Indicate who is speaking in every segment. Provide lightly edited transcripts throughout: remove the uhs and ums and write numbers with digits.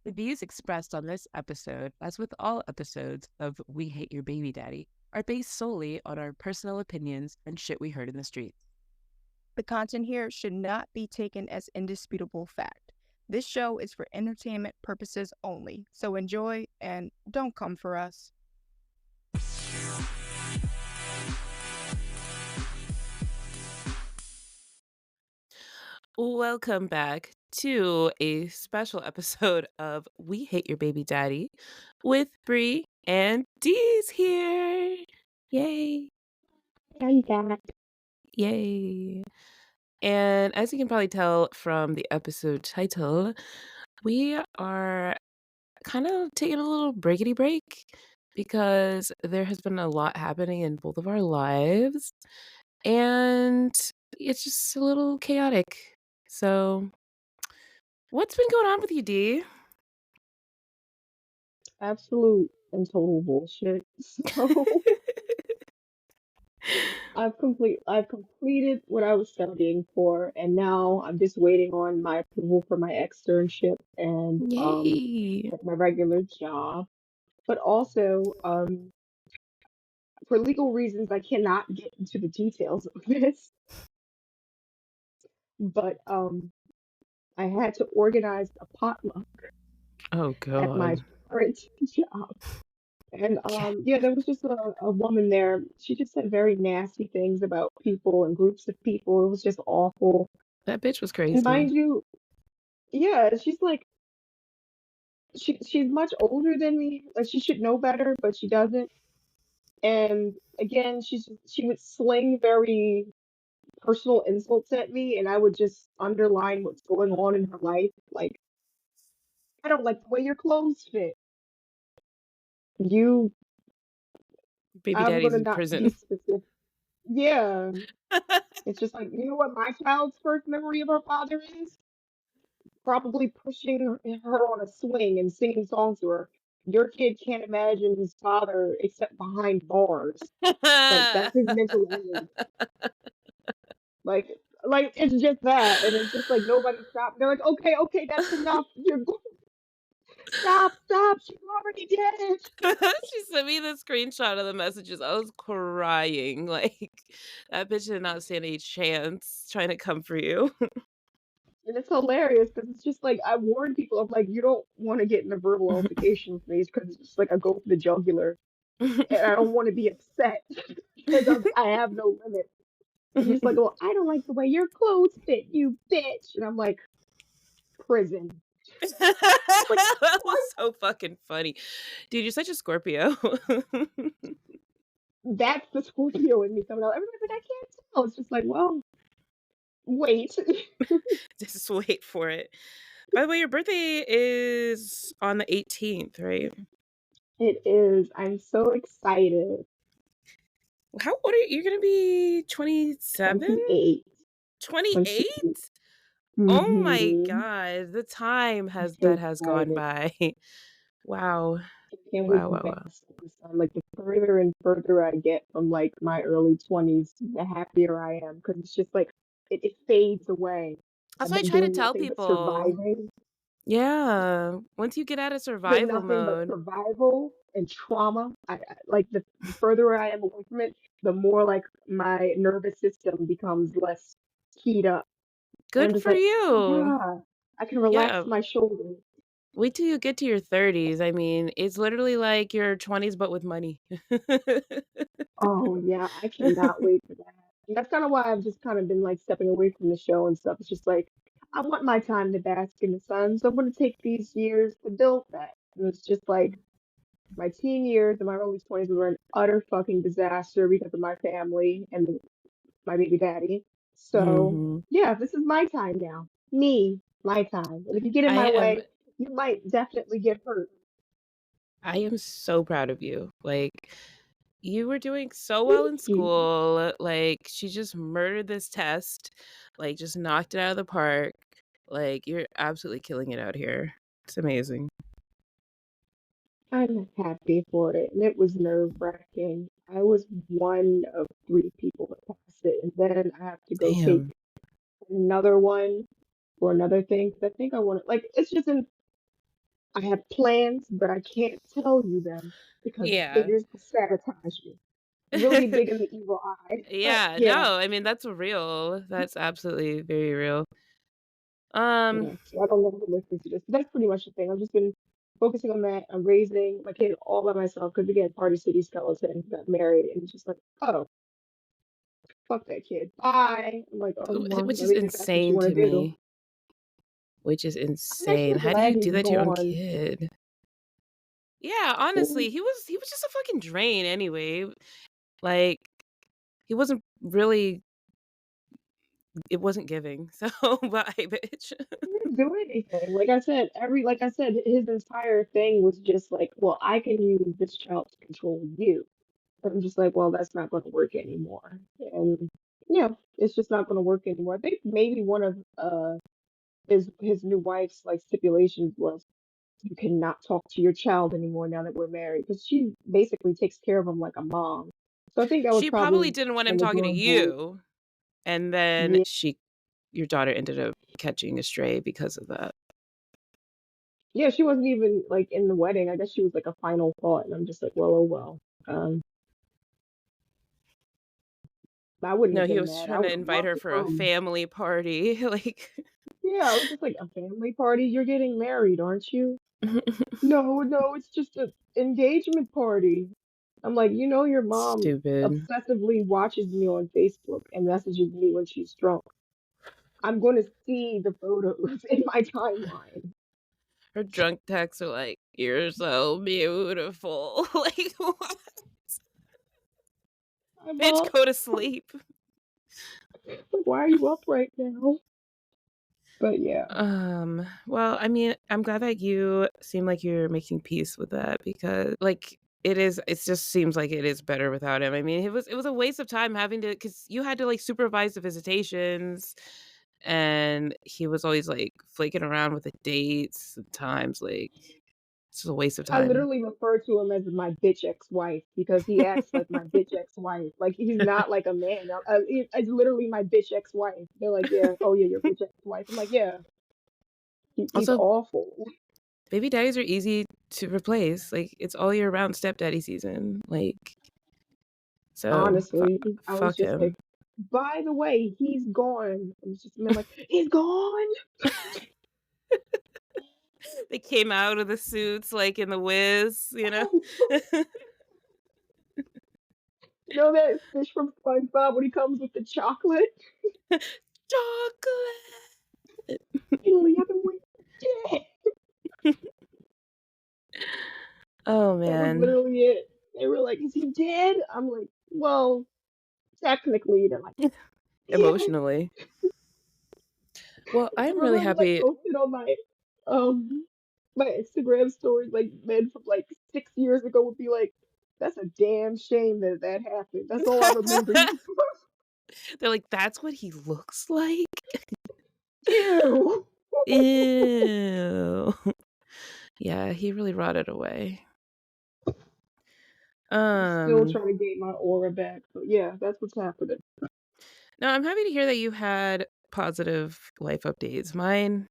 Speaker 1: The views expressed on this episode, as with all episodes of We Hate Your Baby Daddy, are based solely on our personal opinions and shit we heard in the streets.
Speaker 2: The content here should not be taken as indisputable fact. This show is for entertainment purposes only, so enjoy and don't come for us.
Speaker 1: Welcome back to a special episode of We Hate Your Baby Daddy with Bree and Dee's here. Yay.
Speaker 2: And that.
Speaker 1: Yay. And as you can probably tell from the episode title, we are kind of taking a little breakity break because there has been a lot happening in both of our lives and it's just a little chaotic. So, what's been going on with you, Dee?
Speaker 3: Absolute and total bullshit. So I've completed what I was studying for, and now I'm just waiting on my approval for my externship and
Speaker 1: Yay.
Speaker 3: my regular job. But also, for legal reasons, I cannot get into the details of this. But I had to organize a potluck
Speaker 1: Oh
Speaker 3: at my
Speaker 1: god.
Speaker 3: current job. And
Speaker 1: Yeah,
Speaker 3: yeah, there was just a woman there. She just said very nasty things about people and groups of people. It was just awful.
Speaker 1: that bitch was
Speaker 3: And
Speaker 1: crazy.
Speaker 3: mind you, yeah, she's like she's much older than me. Like she should know better, but she doesn't. And again, she would sling very personal insults at me, and I would just underline what's going on in her life. Like, I don't like the way your clothes fit. You,
Speaker 1: Baby
Speaker 3: I'm
Speaker 1: daddy's
Speaker 3: gonna
Speaker 1: in
Speaker 3: not be
Speaker 1: prison.
Speaker 3: specific. Yeah, it's just like, you know what my child's first memory of her father is? Probably pushing her on a swing and singing songs to her. Your kid can't imagine his father except behind bars. Like that's his mental image. Like like it's just that, and it's just like nobody stopped. They're like, okay, that's enough. Stop. She's already dead.
Speaker 1: She sent me the screenshot of the messages. I was crying. Like, that bitch did not stand a chance trying to come for you.
Speaker 3: And it's hilarious because it's just like I warn people of like you don't want to get in a verbal altercation with me because it's just like I go for the jugular and I don't want to be upset because I have no limit. And she's like, "Well, I don't like the way your clothes fit, you bitch." And I'm like, "Prison." Like,
Speaker 1: That
Speaker 3: what?
Speaker 1: was so fucking funny. Dude, you're such a Scorpio.
Speaker 3: That's the Scorpio in me coming out. Everybody's like, "I can't tell." It's just like, well, wait.
Speaker 1: Just wait for it. By the way, your birthday is on the 18th, right?
Speaker 3: It is. I'm so excited.
Speaker 1: How old are you? You're gonna be 27?
Speaker 3: 28. 28.
Speaker 1: 28? Oh my
Speaker 3: Mm-hmm.
Speaker 1: god, the time
Speaker 3: I'm
Speaker 1: has
Speaker 3: so
Speaker 1: that has gone
Speaker 3: excited.
Speaker 1: by. Wow.
Speaker 3: I can't wait
Speaker 1: Wow,
Speaker 3: to
Speaker 1: wow, wow.
Speaker 3: bask in the sun. Like the further and further I get from like my early 20s, the happier I am because it's just like it fades away.
Speaker 1: That's
Speaker 3: I've
Speaker 1: what I
Speaker 3: been
Speaker 1: try to
Speaker 3: doing
Speaker 1: tell
Speaker 3: nothing but
Speaker 1: people.
Speaker 3: surviving,
Speaker 1: Yeah. Once you get out of
Speaker 3: doing
Speaker 1: survival
Speaker 3: nothing but
Speaker 1: mode.
Speaker 3: survival and trauma. Like the further I am away from it, the more like my nervous system becomes less keyed up. And I'm
Speaker 1: Good
Speaker 3: just
Speaker 1: for
Speaker 3: like, oh
Speaker 1: you.
Speaker 3: yeah, I can relax
Speaker 1: Yeah.
Speaker 3: my shoulders.
Speaker 1: Wait till you get to your 30s. I mean, it's literally like your 20s, but with money.
Speaker 3: Oh yeah, I cannot wait for that. And that's kind of why I've just kind of been like stepping away from the show and stuff. It's just like I want my time to bask in the sun, so I'm gonna take these years to build that. And it's just like my teen years and my early 20s were an utter fucking disaster because of my family and my baby daddy. So
Speaker 1: hmm
Speaker 3: yeah, this is my time now. Me, my time. And if you get in
Speaker 1: I
Speaker 3: my
Speaker 1: am
Speaker 3: way, you might definitely get hurt.
Speaker 1: I am so proud of you. Like, you were doing so well
Speaker 3: Thank
Speaker 1: in
Speaker 3: you.
Speaker 1: school. Like, she just murdered this test. Like, just knocked it out of the park. Like, you're absolutely killing it out here. It's amazing.
Speaker 3: I'm happy for it, and it was nerve-wracking. I was one of three people that passed it, and then I have to go take
Speaker 1: Damn.
Speaker 3: another one for another thing because I think I want to like it's just an I have plans, but I can't tell you them because
Speaker 1: Yeah.
Speaker 3: figures will sabotage me. Really big in the evil eye. But
Speaker 1: Yeah,
Speaker 3: yeah,
Speaker 1: no, I mean, that's real. That's absolutely very real.
Speaker 3: yeah.
Speaker 1: Um,
Speaker 3: So I don't know who listens to this. But that's pretty much the thing. I've just been focusing on that. I'm raising my kid all by myself because again, Party City Skeleton got married and it's just like, oh, fuck that kid. Bye. I'm like, oh well,
Speaker 1: which
Speaker 3: I
Speaker 1: is
Speaker 3: mean, if that's what you
Speaker 1: insane
Speaker 3: want
Speaker 1: to
Speaker 3: to do.
Speaker 1: me. Which is
Speaker 3: I'm actually
Speaker 1: insane. How do
Speaker 3: glad
Speaker 1: you do
Speaker 3: he's
Speaker 1: that to your own
Speaker 3: gone.
Speaker 1: kid? Yeah, honestly, he was just a fucking drain anyway. Like, he wasn't really it wasn't giving. So, bye, bitch.
Speaker 3: He didn't do anything. Like I said, his entire thing was just like, well, I can use this child to control you. And I'm just like, well, that's not going to work anymore. And yeah, it's just not going to work anymore. I think maybe one of his new wife's like stipulations was you cannot talk to your child anymore now that we're married because she basically takes care of him like a mom. So I think that was
Speaker 1: She probably
Speaker 3: probably
Speaker 1: didn't want him
Speaker 3: on the
Speaker 1: talking to
Speaker 3: drawing board.
Speaker 1: you, and then
Speaker 3: Yeah,
Speaker 1: your daughter ended up catching a stray because of that.
Speaker 3: yeah, she wasn't even like in the wedding. I guess she was like a final thought, and I'm just like, well, oh well. Um, I wouldn't
Speaker 1: No,
Speaker 3: have
Speaker 1: he
Speaker 3: been
Speaker 1: was
Speaker 3: mad. I
Speaker 1: trying to
Speaker 3: would have
Speaker 1: invite
Speaker 3: loved
Speaker 1: her
Speaker 3: to
Speaker 1: for a
Speaker 3: come.
Speaker 1: family party, like
Speaker 3: Yeah, I was just like, a family party? You're getting married, aren't you? No, no, it's just a engagement party. I'm like, you know, your mom
Speaker 1: stupid.
Speaker 3: obsessively watches me on Facebook and messages me when she's drunk. I'm going to see the photos in my timeline.
Speaker 1: Her drunk texts are like, "You're so beautiful." Like, what?
Speaker 3: I'm
Speaker 1: Bitch,
Speaker 3: up.
Speaker 1: go to sleep.
Speaker 3: Like, why are you up right now? But yeah,
Speaker 1: Well, I mean, I'm glad that you seem like you're making peace with that because like it just seems like it is better without him. I mean, it was a waste of time having to cuz you had to like supervise the visitations and he was always like flaking around with the dates and times like it's just a waste of
Speaker 3: I
Speaker 1: time.
Speaker 3: literally refer to him as my bitch ex-wife because he acts like my bitch ex-wife. Like he's not like a man. It's literally my bitch ex-wife. They're like, yeah, oh yeah, your bitch ex-wife. I'm like, yeah, he's
Speaker 1: Also,
Speaker 3: awful.
Speaker 1: baby daddies are easy to replace. Like it's all year round stepdaddy season. Like so
Speaker 3: Honestly, I was
Speaker 1: fuck
Speaker 3: just like,
Speaker 1: him.
Speaker 3: by the way, he's gone. I was just been like, he's gone.
Speaker 1: They came out of the suits like in The Wiz, you know?
Speaker 3: You know that fish from SpongeBob when he comes with the chocolate?
Speaker 1: Chocolate.
Speaker 3: Italy, I've been waiting.
Speaker 1: Oh,
Speaker 3: That was
Speaker 1: man.
Speaker 3: literally it. They were like, "Is he dead?" I'm like, "Well, technically." They're like, "Yeah."
Speaker 1: Emotionally. Well,
Speaker 3: I
Speaker 1: I'm really
Speaker 3: remember like
Speaker 1: happy.
Speaker 3: posted on um my Instagram stories like men from like 6 years ago would be like, "That's a damn shame that that happened." That's all I remember you.
Speaker 1: They're like, "That's what he looks like?"
Speaker 3: Ew.
Speaker 1: Ew. Yeah, he really rotted away.
Speaker 3: I'm still
Speaker 1: Um,
Speaker 3: trying to get my aura back. So yeah, that's what's happening.
Speaker 1: no, I'm happy to hear that you had positive life updates. Mine,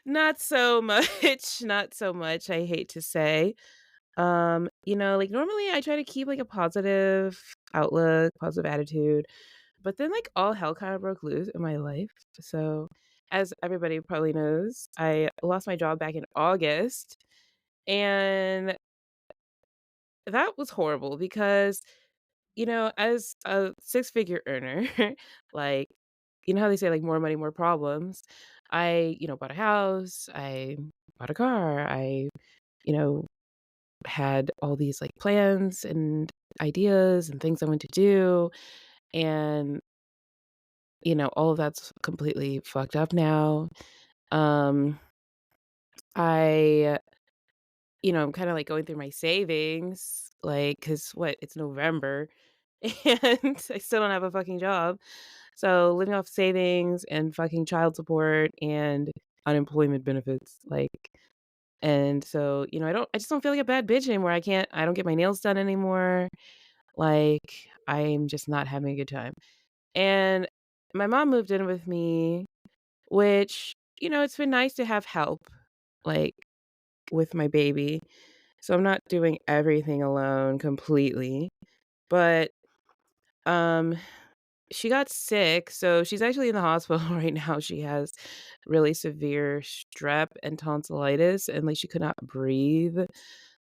Speaker 1: not so much, not so much, I hate to say. Like normally I try to keep like a positive outlook, positive attitude, but then like all hell kind of broke loose in my life. So, as everybody probably knows, I lost my job back in August, and that was horrible because, as a six-figure earner, like, you know how they say like more money, more problems. I, bought a house, I bought a car, I, you know, had all these like plans and ideas and things I want to do. And, all of that's completely fucked up now. Um, I, I'm kind of like going through my savings, like, cause what, it's November and I still don't have a fucking job. So living off savings and fucking child support and unemployment benefits, like, and so, I just don't feel like a bad bitch anymore. I don't get my nails done anymore. Like, I'm just not having a good time. And my mom moved in with me, which, it's been nice to have help. Like, with my baby. So I'm not doing everything alone completely. But um she got sick, so she's actually in the hospital right now. She has really severe strep and tonsillitis, and like she could not breathe.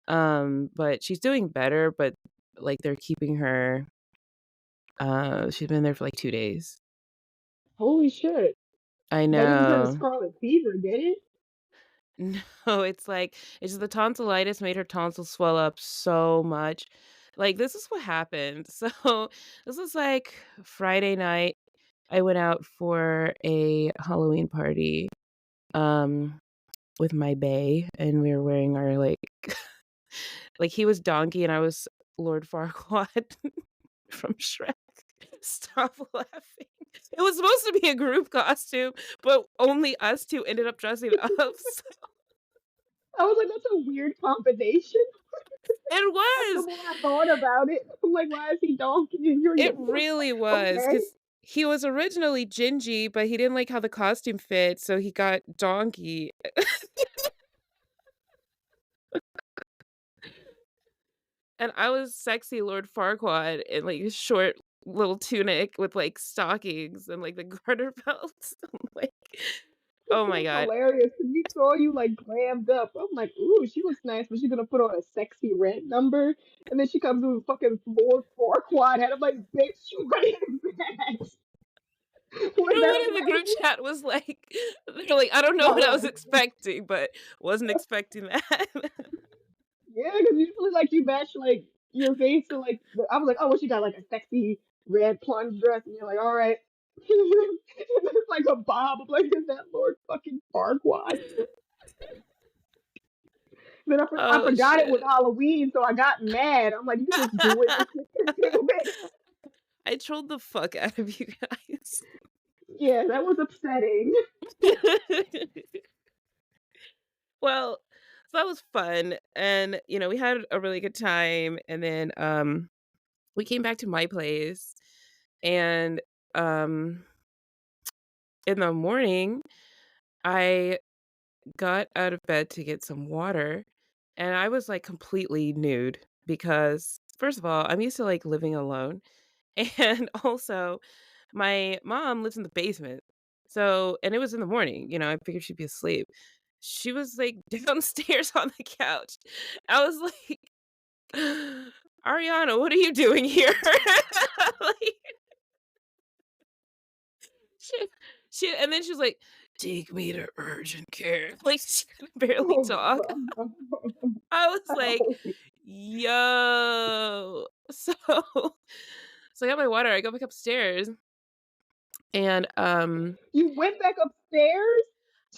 Speaker 1: But she's doing better, but like they're keeping her she's been there for like 2 days.
Speaker 3: Holy shit.
Speaker 1: I
Speaker 3: That didn't turn to
Speaker 1: know.
Speaker 3: scarlet fever, did it?
Speaker 1: No, it's just the tonsillitis made her tonsils swell up so much. Like, this is what happened. So, this was, like, Friday night. I went out for a Halloween party, um, with my bae, and we were wearing our, like like, he was Donkey and I was Lord Farquaad from Shrek. Stop laughing. It was supposed to be a group costume, but only us 2 ended up dressing up, so
Speaker 3: I was like, that's a weird combination.
Speaker 1: it
Speaker 3: Like the
Speaker 1: was!
Speaker 3: more I thought about it, I'm like, why is he donkey and you're
Speaker 1: It
Speaker 3: Ymir?
Speaker 1: really was,
Speaker 3: Okay.
Speaker 1: because he was originally Gingy, but he didn't like how the costume fit, so he got Donkey. And I was sexy Lord Farquaad in, like, a short little tunic with, like, stockings and, like, the garter belts. I'm like,
Speaker 3: This
Speaker 1: oh my
Speaker 3: was
Speaker 1: god.
Speaker 3: hilarious. And we saw you like glammed up. I'm like, ooh, she looks nice, but she's gonna put on a sexy rent number. And then she comes with a fucking Lord Farquaad head. I'm like, bitch, you ready to dance? Was that
Speaker 1: Everyone
Speaker 3: a
Speaker 1: in the group
Speaker 3: wedding?
Speaker 1: chat was like they're like, "I don't know what I was
Speaker 3: Oh,
Speaker 1: expecting, but wasn't expecting that."
Speaker 3: yeah, because usually like you match like your face to like I was like, oh, well, she got like a sexy red plunge dress, and you're like, all right. And it's like a bob. I'm like, is that Lord fucking Farquaad? Then I
Speaker 1: Oh,
Speaker 3: forgot it was
Speaker 1: shit.
Speaker 3: Halloween, so I got mad. I'm like, you just doing this shit stupid.
Speaker 1: I trolled the fuck out of you guys.
Speaker 3: Yeah, that was upsetting.
Speaker 1: Well, so that was fun, and, we had a really good time, and then, we came back to my place, and, um, in the morning, I got out of bed to get some water, and I was, like, completely nude because, first of all, I'm used to, like, living alone, and also, my mom lives in the basement, so and it was in the morning, I figured she'd be asleep. She was, like, downstairs on the couch. I was like, "Ariana, what are you doing here?" Like, she and then she was like, "Take me to urgent care." Like, she could barely
Speaker 3: Oh
Speaker 1: talk.
Speaker 3: god.
Speaker 1: I was like,
Speaker 3: Holy-
Speaker 1: "Yo." So I got my water, I go back upstairs, and,
Speaker 3: You went back upstairs?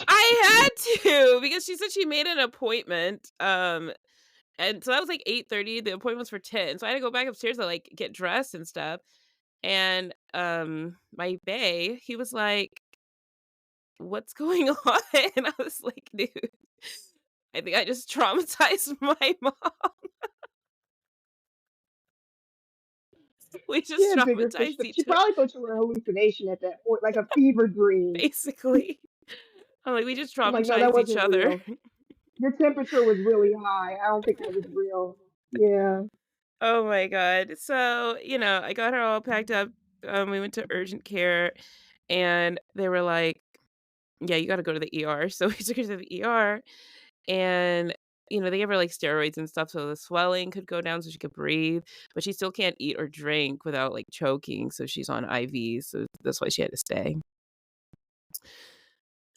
Speaker 1: I had to because she said she made an appointment, and so that was, like, 8:30, the appointment was for 10, so I had to go back upstairs to, like, get dressed and stuff, and, my bae, he was like, "What's going on?" And I was like, "Dude, I think I just traumatized my mom." We
Speaker 3: She
Speaker 1: just
Speaker 3: had bigger fish,
Speaker 1: traumatized
Speaker 3: but she
Speaker 1: each other,
Speaker 3: probably thought you were a hallucination at that point, like a fever dream.
Speaker 1: basically. I'm like, "We just
Speaker 3: I'm like, no, that
Speaker 1: traumatized each
Speaker 3: wasn't
Speaker 1: other."
Speaker 3: real. Your temperature was really high. I don't think that was real. Yeah.
Speaker 1: Oh my god. So, I got her all packed up, we went to urgent care, and they were like, "Yeah, you gotta go to the ER." So we took her to the ER, and, they gave her, like, steroids and stuff so the swelling could go down so she could breathe, but she still can't eat or drink without, like, choking, so she's on IVs, so that's why she had to stay.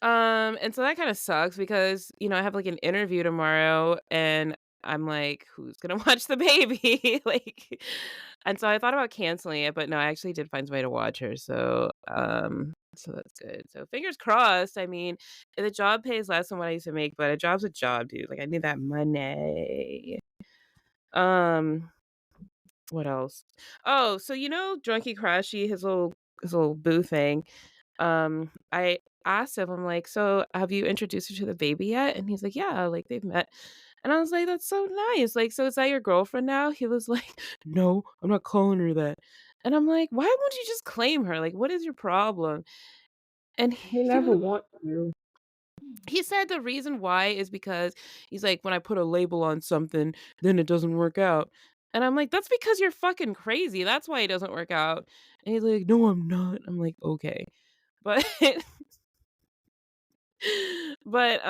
Speaker 1: And so that kinda sucks because, I have, like, an interview tomorrow, and I'm like, "Who's gonna watch the baby?" Like, and so I thought about canceling it, but no, I actually did find some way to watch her, so that's good. So fingers crossed. I mean, the job pays less than what I used to make, but a job's a job, dude. Like, I need that money. Um, what else? Oh, so Drunky Crashy, his little boo thing. I asked him, I'm like, "So, have you introduced her to the baby yet?" And he's like, "Yeah, like, they've met." And I was like, "That's so nice. Like, so is that your girlfriend now?" He was like, "No, I'm not calling her that." And I'm like, "Why won't you just claim her? Like, what is your problem?" And
Speaker 3: He
Speaker 1: he
Speaker 3: never
Speaker 1: was
Speaker 3: want to.
Speaker 1: He said the reason why is because he's like, "When I put a label on something, then it doesn't work out." And I'm like, "That's because you're fucking crazy. That's why it doesn't work out." And he's like, "No, I'm not." I'm like, "Okay." But but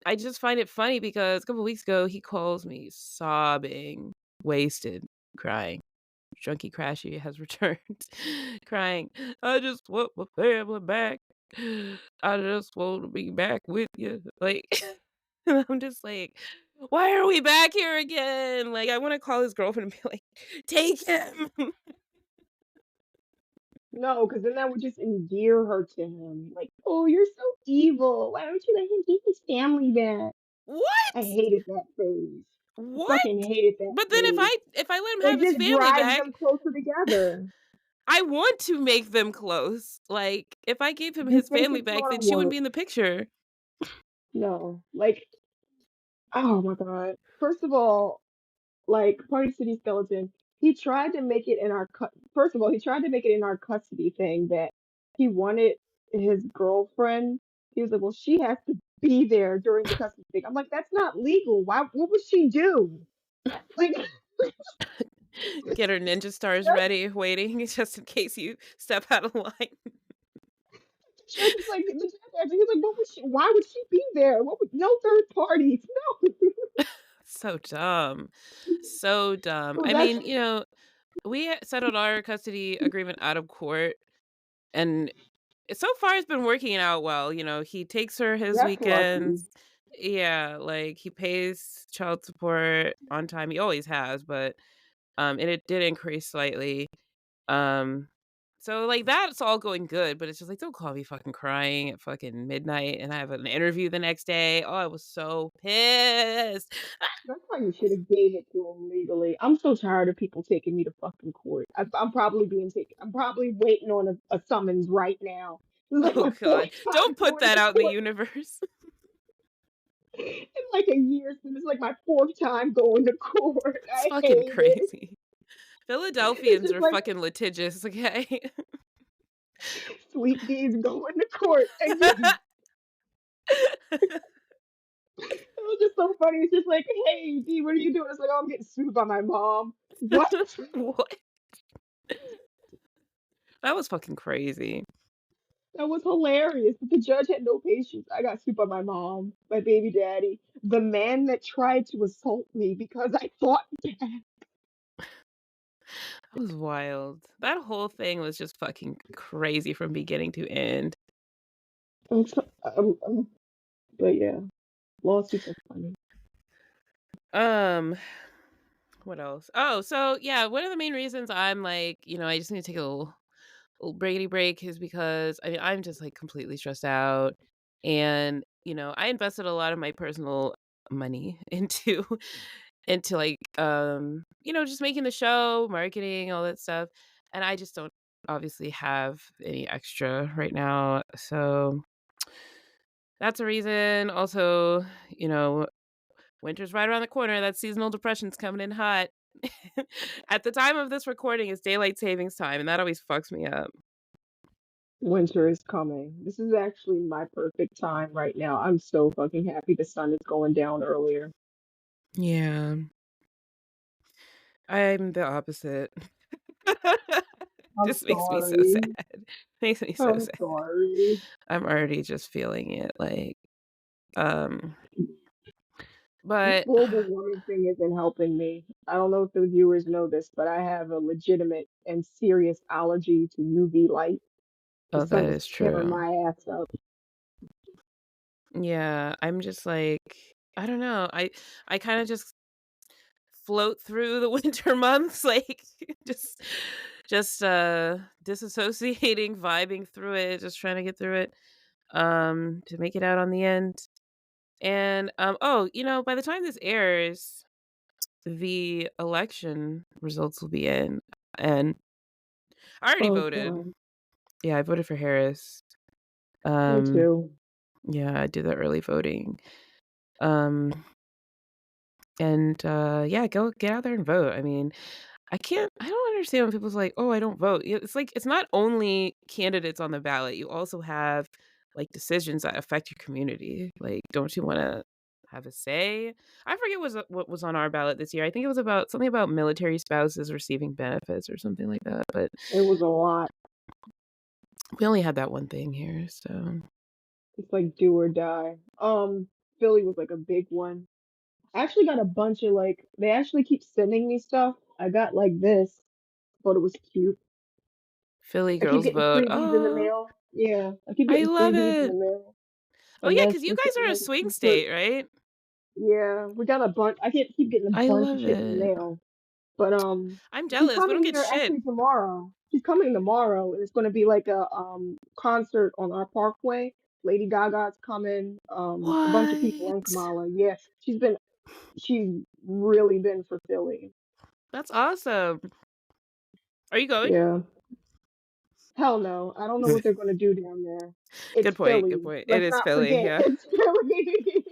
Speaker 1: I just find it funny because a couple weeks ago he calls me sobbing, wasted, crying. Drunky Crashy has returned, crying, "I just want my family back. I just want to be back with you." Like, and I'm just like, "Why are we back here again?" Like, I wanna call his girlfriend and be like, "Take him."
Speaker 3: No, because then that would just endear her to him. Like, oh, you're so evil. Why don't you let him get his family back? I
Speaker 1: What?
Speaker 3: hated that phase. I
Speaker 1: What?
Speaker 3: fucking hated that
Speaker 1: But then
Speaker 3: phase.
Speaker 1: if I let him
Speaker 3: It
Speaker 1: have his
Speaker 3: just
Speaker 1: family
Speaker 3: drives
Speaker 1: back,
Speaker 3: them closer together.
Speaker 1: I want to make them close. Like, if I gave him
Speaker 3: You
Speaker 1: his
Speaker 3: think
Speaker 1: family
Speaker 3: it's
Speaker 1: back,
Speaker 3: gonna
Speaker 1: then she wouldn't
Speaker 3: work?
Speaker 1: be in the picture.
Speaker 3: No. Like, oh my God. First of all, like Party City Skeleton, he tried to make it in our first of all, he tried to make it in our custody thing that he wanted his girlfriend. He was like, well, she has to be there during the custody thing. I'm like, that's not legal. Why? What would she do? Like,
Speaker 1: Get her ninja stars
Speaker 3: that's
Speaker 1: ready, waiting just in case you step out of line.
Speaker 3: judge is like, the judge actually, he's like, what would she? Why would she be there? What would no third parties? No.
Speaker 1: So dumb. So dumb.
Speaker 3: So
Speaker 1: I
Speaker 3: that's
Speaker 1: mean, we settled our custody agreement out of court, and so far it's been working out well. He takes her his
Speaker 3: that's lucky.
Speaker 1: weekends. Yeah, like he pays child support on time. He always has, but and it did increase slightly. Um, so like that's all going good, but it's just like don't call me fucking crying at fucking midnight and I have an interview the next day. Oh, I was so pissed.
Speaker 3: That's why you should have gave it to him legally. I'm so tired of people taking me to fucking court. I'm probably being taken. I'm probably waiting on a summons right now. This is like
Speaker 1: Oh
Speaker 3: my fourth
Speaker 1: god.
Speaker 3: time
Speaker 1: Don't put
Speaker 3: going
Speaker 1: that
Speaker 3: to
Speaker 1: out in the
Speaker 3: court
Speaker 1: universe.
Speaker 3: in like a year. So this is like my fourth time going to court.
Speaker 1: It's
Speaker 3: I
Speaker 1: fucking
Speaker 3: hate it.
Speaker 1: crazy.
Speaker 3: It's
Speaker 1: Philadelphians
Speaker 3: just
Speaker 1: are
Speaker 3: like
Speaker 1: fucking litigious, okay?
Speaker 3: sweet D's going to court again. It was just so funny. It's just like, hey D, what are you doing? It's like, oh, I'm getting sued by my mom. What?
Speaker 1: What? That was fucking crazy.
Speaker 3: That was hilarious. But the judge had no patience. I got sued by my mom, my baby daddy, the man that tried to assault me because I thought that.
Speaker 1: That was wild. That whole thing was just fucking crazy from beginning to end.
Speaker 3: But yeah, lawsuits are funny.
Speaker 1: Um, what else? Oh, so yeah, one of the main reasons I'm like, I just need to take a little breakity break is because I mean, I'm just like completely stressed out. And, I invested a lot of my personal money into like just making the show, marketing, all that stuff. And I just don't obviously have any extra right now. So that's a reason. Also, you know, winter's right around the corner. That seasonal depression's coming in hot. At the time of this recording, it's daylight savings time, and that always fucks me up.
Speaker 3: Winter is coming. This is actually my perfect time right now. I'm so fucking happy the sun is going down earlier.
Speaker 1: Yeah, I'm the opposite.
Speaker 3: I'm
Speaker 1: Just makes me so
Speaker 3: sorry.
Speaker 1: sad. Makes me so
Speaker 3: I'm
Speaker 1: sad.
Speaker 3: sorry.
Speaker 1: I'm already just feeling it, like, um,
Speaker 3: This
Speaker 1: but
Speaker 3: global warming thing isn't helping me. I don't know if the viewers know this, but I have a legitimate and serious allergy to UV light. The
Speaker 1: oh, that
Speaker 3: sun is
Speaker 1: is
Speaker 3: tearing
Speaker 1: true.
Speaker 3: my ass up.
Speaker 1: Yeah, I'm just like, I don't know. I kind of just float through the winter months, like just disassociating, vibing through it, just trying to get through it, to make it out on the end. And oh, by the time this airs, the election results will be in, and I already
Speaker 3: Oh
Speaker 1: voted.
Speaker 3: God,
Speaker 1: Yeah, I voted for Harris.
Speaker 3: me
Speaker 1: Um,
Speaker 3: too.
Speaker 1: yeah, I did the early voting. Um, and yeah, go get out there and vote. I mean, I don't understand when people's like, "Oh, I don't vote." It's like it's not only candidates on the ballot. You also have like decisions that affect your community. Like, don't you want to have a say? I forget what was on our ballot this year. I think it was about something about military spouses receiving benefits or something like that. But
Speaker 3: It was a lot.
Speaker 1: we only had that one thing here, so
Speaker 3: It's like do or die. Philly was like a big one. I actually got a bunch of like they actually keep sending me stuff. I got like this. Thought it was cute.
Speaker 1: Philly
Speaker 3: I keep
Speaker 1: girls
Speaker 3: getting
Speaker 1: vote.
Speaker 3: freebies in the
Speaker 1: Oh,
Speaker 3: mail. Yeah, I keep
Speaker 1: I
Speaker 3: getting
Speaker 1: love
Speaker 3: freebies in the
Speaker 1: it.
Speaker 3: mail.
Speaker 1: Oh
Speaker 3: And
Speaker 1: yeah,
Speaker 3: that's
Speaker 1: because you
Speaker 3: just
Speaker 1: guys are a
Speaker 3: like
Speaker 1: swing
Speaker 3: you put
Speaker 1: state, right?
Speaker 3: yeah, we got a bunch. I can't keep getting a
Speaker 1: I
Speaker 3: bunch of
Speaker 1: love
Speaker 3: shit in the
Speaker 1: it.
Speaker 3: mail. But
Speaker 1: I'm
Speaker 3: she's
Speaker 1: jealous. We don't
Speaker 3: coming
Speaker 1: get
Speaker 3: here
Speaker 1: shit.
Speaker 3: actually tomorrow. She's coming tomorrow, and it's going to be like a concert on our parkway. Lady Gaga's coming. A bunch of people and
Speaker 1: What?
Speaker 3: Kamala. Yeah, she's really been for Philly.
Speaker 1: That's awesome. Are you going?
Speaker 3: Yeah. Hell no. I don't know what they're going to do down there. It's
Speaker 1: Good point. Good
Speaker 3: Philly.
Speaker 1: point. It
Speaker 3: Let's
Speaker 1: is
Speaker 3: not
Speaker 1: Philly.
Speaker 3: forget.
Speaker 1: Yeah.
Speaker 3: It's Philly.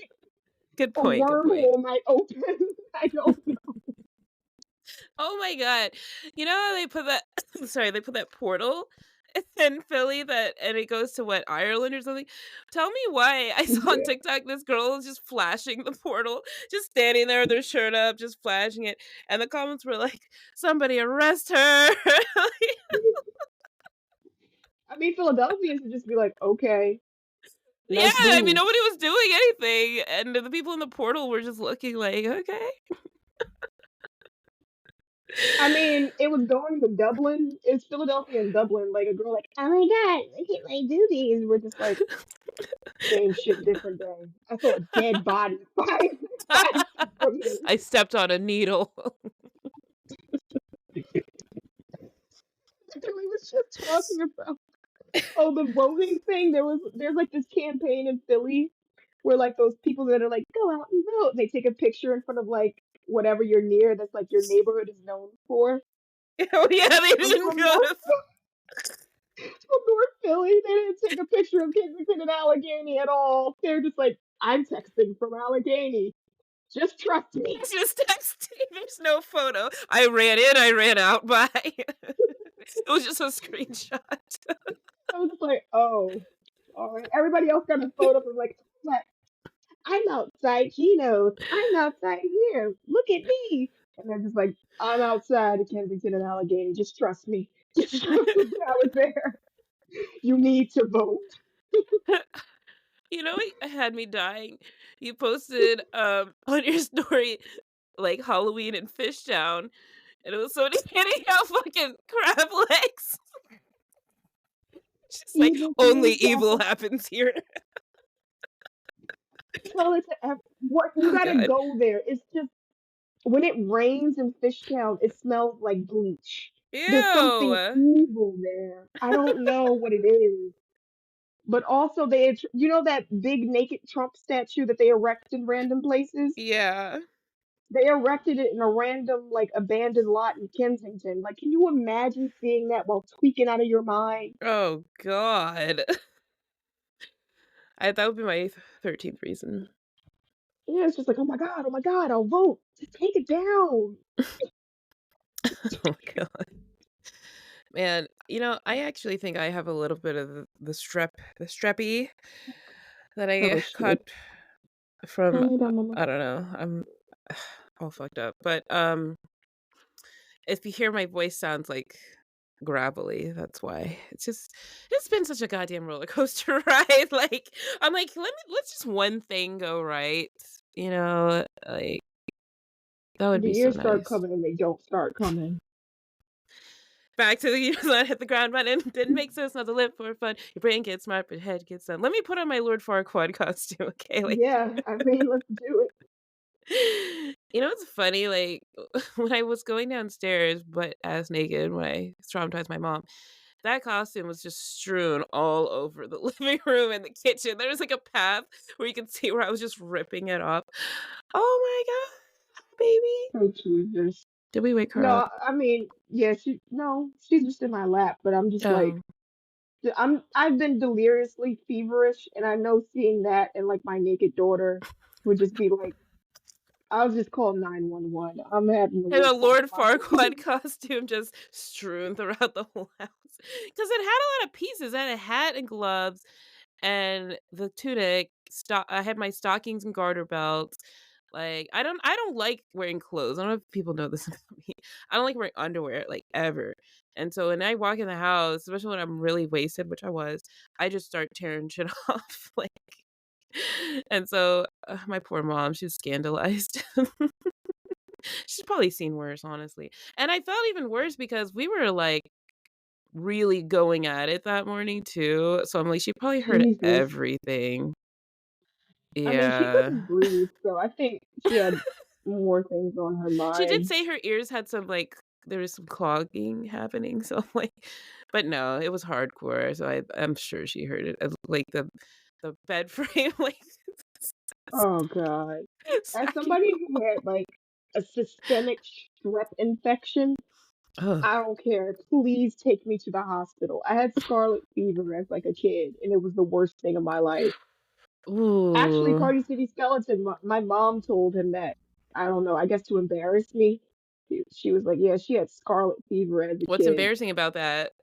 Speaker 1: Good
Speaker 3: A
Speaker 1: point. Good point.
Speaker 3: wormhole might open. I don't know.
Speaker 1: Oh my god. You know how they put that sorry, they put that portal in Philly and it goes to what, Ireland or something? Tell me why I saw on
Speaker 3: Yeah.
Speaker 1: TikTok this girl is just flashing the portal, just standing there with her shirt up, just flashing it. And the comments were like, somebody arrest her.
Speaker 3: I mean, Philadelphians would just be like, okay,
Speaker 1: Yeah,
Speaker 3: let's
Speaker 1: I mean
Speaker 3: move.
Speaker 1: nobody was doing anything. And the people in the portal were just looking like, okay.
Speaker 3: I mean, it was going to Dublin. It's Philadelphia and Dublin. Like a girl, like, oh my god, look at my boobies. We're just like, same shit, different day. I saw a dead body 5 feet from me.
Speaker 1: I stepped on a needle.
Speaker 3: We was just talking about the voting thing. There's like this campaign in Philly where like those people that are like go out and vote. They take a picture in front of like whatever you're near that's like your neighborhood is known for.
Speaker 1: Oh yeah, they
Speaker 3: And
Speaker 1: didn't go to
Speaker 3: From North Philly, they didn't take a picture of Kensington and Allegheny at all. They're just like, I'm texting from Allegheny. Just trust me.
Speaker 1: just texting. There's no photo. I ran in, I ran out. Bye. It was just a screenshot.
Speaker 3: I was just like, oh, all right. Everybody else got a photo from like, I'm outside Chino's. I'm outside here. Look at me. And they're just like, I'm outside of Kensington and Allegheny. Just trust me. Just trust me. I was there. You need to vote.
Speaker 1: You know what had me dying? You posted on your story like Halloween in Fishtown, and it was so handing out fucking crab legs. Just like
Speaker 3: Evil
Speaker 1: only
Speaker 3: things
Speaker 1: evil
Speaker 3: happen.
Speaker 1: happens here.
Speaker 3: Tell it to what you
Speaker 1: Oh
Speaker 3: gotta
Speaker 1: god.
Speaker 3: go there. It's just when it rains in Fishtown, it smells like bleach. There's something
Speaker 1: Ew.
Speaker 3: evil there. I don't know what it is. But also, you know that big naked Trump statue that they erect in random places?
Speaker 1: Yeah.
Speaker 3: They erected it in a random, like, abandoned lot in Kensington. Like, can you imagine seeing that while tweaking out of your mind?
Speaker 1: Oh god. That would be my 13th reason.
Speaker 3: Yeah, it's just like, oh my god, I'll vote. Just take it down.
Speaker 1: Oh my god. Man, I actually think I have a little bit of the streppy that
Speaker 3: Oh,
Speaker 1: I
Speaker 3: shit.
Speaker 1: caught from
Speaker 3: Calm down, mama.
Speaker 1: I don't know. I'm all fucked up. But if you hear my voice sounds like gravelly, that's why. It's been such a goddamn roller coaster ride. Like I'm like, let's just one thing go right. Like that would
Speaker 3: The
Speaker 1: be so
Speaker 3: years start
Speaker 1: nice.
Speaker 3: coming and they don't start coming.
Speaker 1: Back to the years that hit the ground running. Didn't make sense not to live for fun. Your brain gets smart, but your head gets dumb. Let me put on my Lord Farquaad costume, okay? Like,
Speaker 3: Yeah, I mean, let's do
Speaker 1: it's funny? Like, when I was going downstairs, but ass naked, when I traumatized my mom, that costume was just strewn all over the living room and the kitchen. There was like a path where you can see where I was just ripping it off. Oh my god, baby.
Speaker 3: it. Oh, Jesus.
Speaker 1: Did we wake her up?
Speaker 3: No, I mean, yeah, she's just in my lap, but I'm just like,
Speaker 1: Oh.
Speaker 3: I've been deliriously feverish, and I know seeing that and like my naked daughter would just be like, I'll just call 911. I'm having the
Speaker 1: And a
Speaker 3: worst
Speaker 1: Lord
Speaker 3: time.
Speaker 1: Farquaad costume just strewn throughout the whole house. Because it had a lot of pieces. It had a hat and gloves, and the tunic, I had my stockings and garter belts. Like, I don't like wearing clothes. I don't know if people know this about me. I don't like wearing underwear, like, ever. And so when I walk in the house, especially when I'm really wasted, which I was, I just start tearing shit off, like, and so, my poor mom, she was scandalized. She's probably seen worse, honestly. And I felt even worse because we were, like, really going at it that morning too, so I'm like, she probably heard
Speaker 3: Jesus.
Speaker 1: everything.
Speaker 3: I mean, she
Speaker 1: Yeah.
Speaker 3: couldn't breathe, so I think she had more things on her
Speaker 1: She did
Speaker 3: mind.
Speaker 1: say her ears had some, like, there was some clogging happening, so, like, but no, it was hardcore, so I'm sure she heard it, like, the bed frame, like,
Speaker 3: Oh God. As
Speaker 1: smacking.
Speaker 3: somebody who had like a systemic strep infection,
Speaker 1: Ugh.
Speaker 3: I don't care. Please take me to the hospital. I had scarlet fever as like a kid, and it was the worst thing of my life. Actually,
Speaker 1: Ooh.
Speaker 3: Party City Skeleton, my mom told him that, I don't know, I guess to embarrass me. She was like, yeah, she had scarlet fever as a
Speaker 1: What's
Speaker 3: kid.
Speaker 1: embarrassing about that?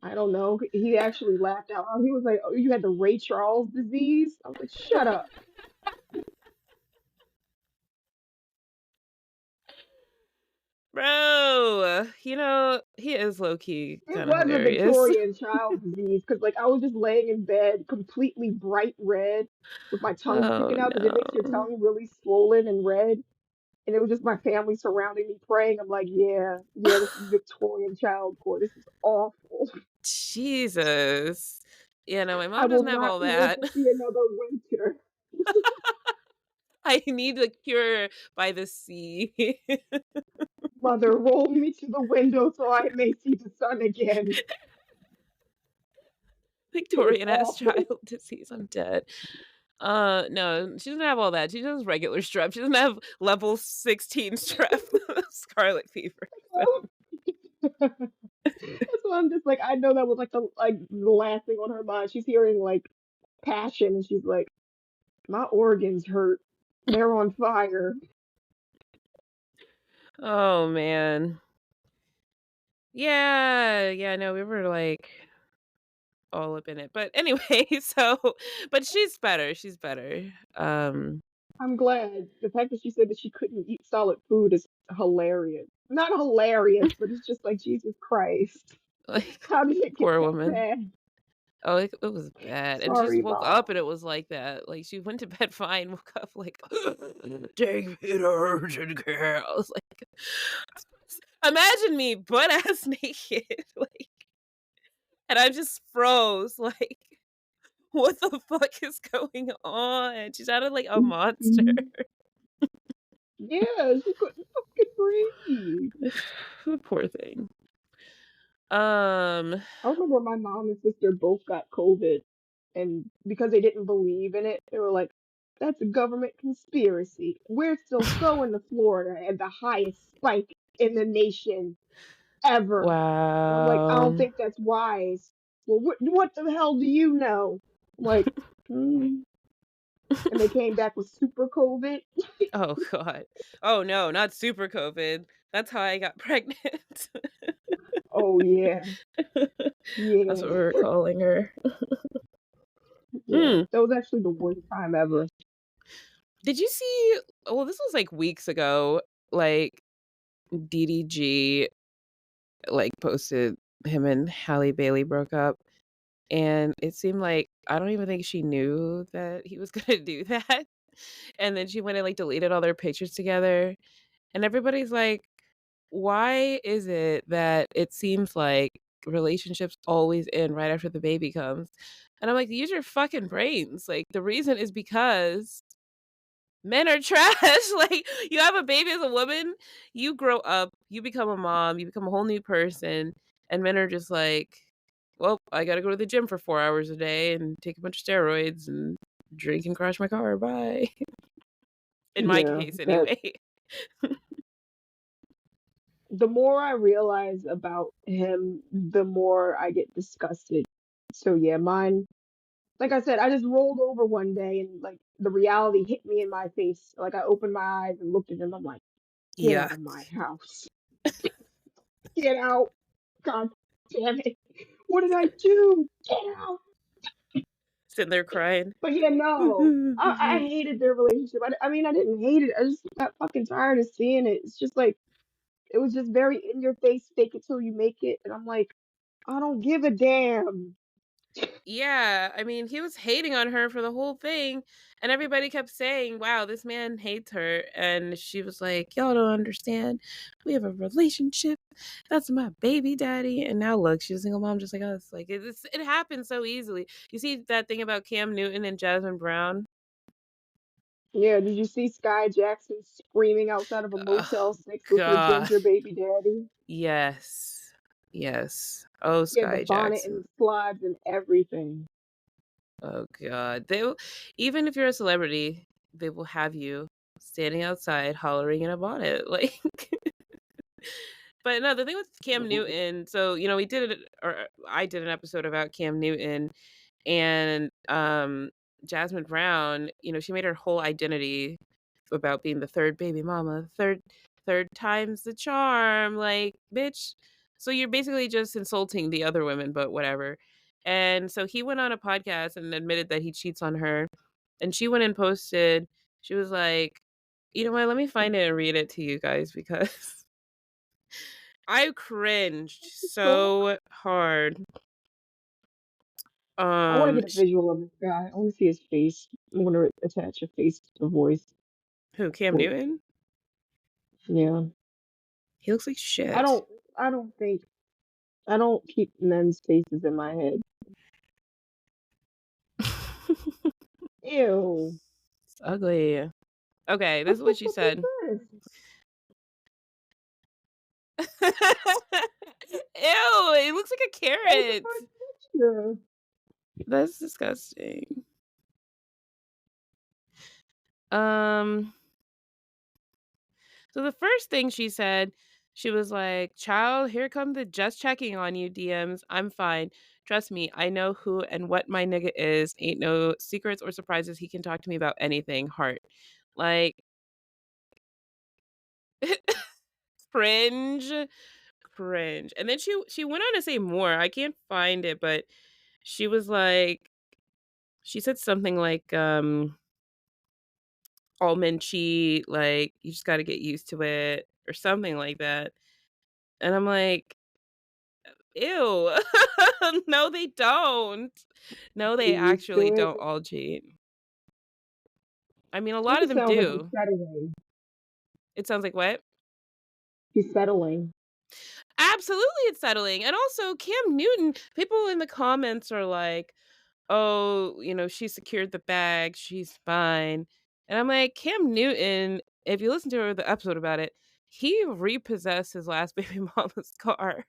Speaker 3: I don't know. He actually laughed out loud. He was like, oh, you had the Ray Charles disease? I was like, shut up.
Speaker 1: Bro, he is low key
Speaker 3: It
Speaker 1: kinda
Speaker 3: was a
Speaker 1: hilarious.
Speaker 3: Victorian child disease because, like, I was just laying in bed, completely bright red, with my tongue
Speaker 1: Oh,
Speaker 3: sticking out because it makes your
Speaker 1: no.
Speaker 3: tongue really swollen and red. And it was just my family surrounding me praying. I'm like, yeah, yeah, this is Victorian childcore. This is awful.
Speaker 1: Jesus. Yeah, no, my
Speaker 3: I
Speaker 1: mom
Speaker 3: will
Speaker 1: doesn't have
Speaker 3: not
Speaker 1: all
Speaker 3: live
Speaker 1: that.
Speaker 3: to see another winter.
Speaker 1: I need a cure by the sea.
Speaker 3: Mother, roll me to the window so I may see the sun again. It was
Speaker 1: Victorian-ass
Speaker 3: awful.
Speaker 1: child disease, I'm dead. No, she doesn't have all that. She just has regular strep. She doesn't have level 16 strep, scarlet fever. So
Speaker 3: That's why I'm just like, I know that was like the last thing on her mind. She's hearing like passion, and she's like, my organs hurt. They're on fire.
Speaker 1: oh, man. Yeah, yeah, no, we were, like, all up in it. But anyway, so but she's better.
Speaker 3: I'm glad. The fact that she said that she couldn't eat solid food is hilarious. Not hilarious, but it's just like, Jesus Christ.
Speaker 1: Like,
Speaker 3: How did it get
Speaker 1: poor
Speaker 3: that
Speaker 1: woman.
Speaker 3: bad?
Speaker 1: Oh, it was bad, and she just
Speaker 3: Sorry,
Speaker 1: woke up
Speaker 3: Mom.
Speaker 1: and it was like that. Like, she went to bed fine, woke up like, "Take me to urgent care." I was like, imagine me butt ass naked, like, and I just froze, like, what the fuck is going on? She sounded like a monster.
Speaker 3: Mhm. Yeah, she couldn't fucking breathe.
Speaker 1: Poor thing. Um,
Speaker 3: I remember my mom and sister both got COVID, and because they didn't believe in it, they were like, that's a government conspiracy. We're still going to Florida and the highest spike in the nation ever. And I'm like, I don't
Speaker 1: wow.
Speaker 3: think that's wise. Well, what the hell do you know? I'm like, mm. And they came back with super COVID.
Speaker 1: Oh god. Oh, no, not super COVID. That's how I got pregnant.
Speaker 3: Oh, yeah.
Speaker 1: That's what
Speaker 3: Yeah.
Speaker 1: we were calling her.
Speaker 3: Yeah.
Speaker 1: Mm.
Speaker 3: That was actually the worst time ever.
Speaker 1: Did you see well, this was, like, weeks ago, like, DDG, like, posted him and Halle Bailey broke up, and it seemed like I don't even think she knew that he was gonna do that, and then she went and, like, deleted all their pictures together, and everybody's like, "Why is it that it seems like relationships always end right after the baby comes?" And I'm like, "Use your fucking brains." Like, the reason is because men are trash. Like, you have a baby as a woman, you grow up, you become a mom, you become a whole new person, and men are just like, "Well, I gotta go to the gym for 4 hours a day and take a bunch of steroids and drink and crash my car. Bye." In my
Speaker 3: Yeah,
Speaker 1: case,
Speaker 3: that
Speaker 1: anyway.
Speaker 3: the more I realize about him, the more I get disgusted. So yeah, mine, like I said, I just rolled over one day and like the reality hit me in my face. Like I opened my eyes and looked at him. I'm like, get out
Speaker 1: Yeah.
Speaker 3: of my house. Get out. God damn it. What did I do? Get out.
Speaker 1: Sitting there crying.
Speaker 3: But yeah, no, I hated their relationship. I mean, I didn't hate it. I just got fucking tired of seeing it. It's just like it was just very in your face, fake it till you make it, and I'm like, I don't give a damn.
Speaker 1: Yeah, I mean, he was hating on her for the whole thing, and everybody kept saying, "Wow, this man hates her." And she was like, "Y'all don't understand. We have a relationship. That's my baby daddy." And now look, she's a single mom just like us. Like it happens so easily. You see that thing about Cam Newton and Jasmine Brown?
Speaker 3: Yeah, did you see Sky Jackson screaming outside of a
Speaker 1: Oh
Speaker 3: Motel 6 with her
Speaker 1: God.
Speaker 3: ginger baby daddy?
Speaker 1: Yes. Yes. Oh,
Speaker 3: He had the
Speaker 1: Sky
Speaker 3: bonnet and
Speaker 1: Jackson.
Speaker 3: the slides and everything.
Speaker 1: Oh God. They will, even if you're a celebrity, they will have you standing outside hollering in a bonnet. Like but no, the thing with Cam Newton, so we did it, or I did an episode about Cam Newton and Jasmine Brown, she made her whole identity about being the third baby mama, third time's the charm, like bitch. So you're basically just insulting the other women, but whatever. And so he went on a podcast and admitted that he cheats on her. And she went and posted, she was like, you know what, let me find it and read it to you guys because I cringed
Speaker 3: Fuck.
Speaker 1: so hard.
Speaker 3: I want to
Speaker 1: Um,
Speaker 3: get a
Speaker 1: sh-
Speaker 3: visual of this guy. I want to see his face. I want to attach a face to the voice.
Speaker 1: who, Cam
Speaker 3: But
Speaker 1: Newton?
Speaker 3: yeah,
Speaker 1: He looks like
Speaker 3: I
Speaker 1: shit.
Speaker 3: don't. I don't think. I don't keep men's faces in my head. Ew.
Speaker 1: It's ugly. Okay, this
Speaker 3: What
Speaker 1: is
Speaker 3: the
Speaker 1: what she
Speaker 3: fuck is
Speaker 1: said.
Speaker 3: this?
Speaker 1: Ew, it looks like a
Speaker 3: That was the
Speaker 1: carrot.
Speaker 3: first picture.
Speaker 1: That's disgusting. Um, so the first thing she said, she was like, "Child, here come the just checking on you DMs. I'm fine. Trust me, I know who and what my nigga is. Ain't no secrets or surprises. He can talk to me about anything. Heart." Like cringe, cringe. And then she went on to say more. I can't find it, but she was like, she said something like, all men cheat, like, you just gotta get used to it, or something like that. And I'm like, ew. No, they don't. No,
Speaker 3: Be
Speaker 1: they
Speaker 3: used
Speaker 1: actually
Speaker 3: to it.
Speaker 1: don't all cheat. I mean, a
Speaker 3: It
Speaker 1: lot of
Speaker 3: just
Speaker 1: them
Speaker 3: sounds like he's
Speaker 1: do.
Speaker 3: settling.
Speaker 1: It sounds like what?
Speaker 3: He's settling.
Speaker 1: Absolutely, it's settling. And also, Cam Newton, people in the comments are like, oh, she secured the bag, she's fine. And I'm like, Cam Newton, if you listen to the episode about it, he repossessed his last baby mama's car.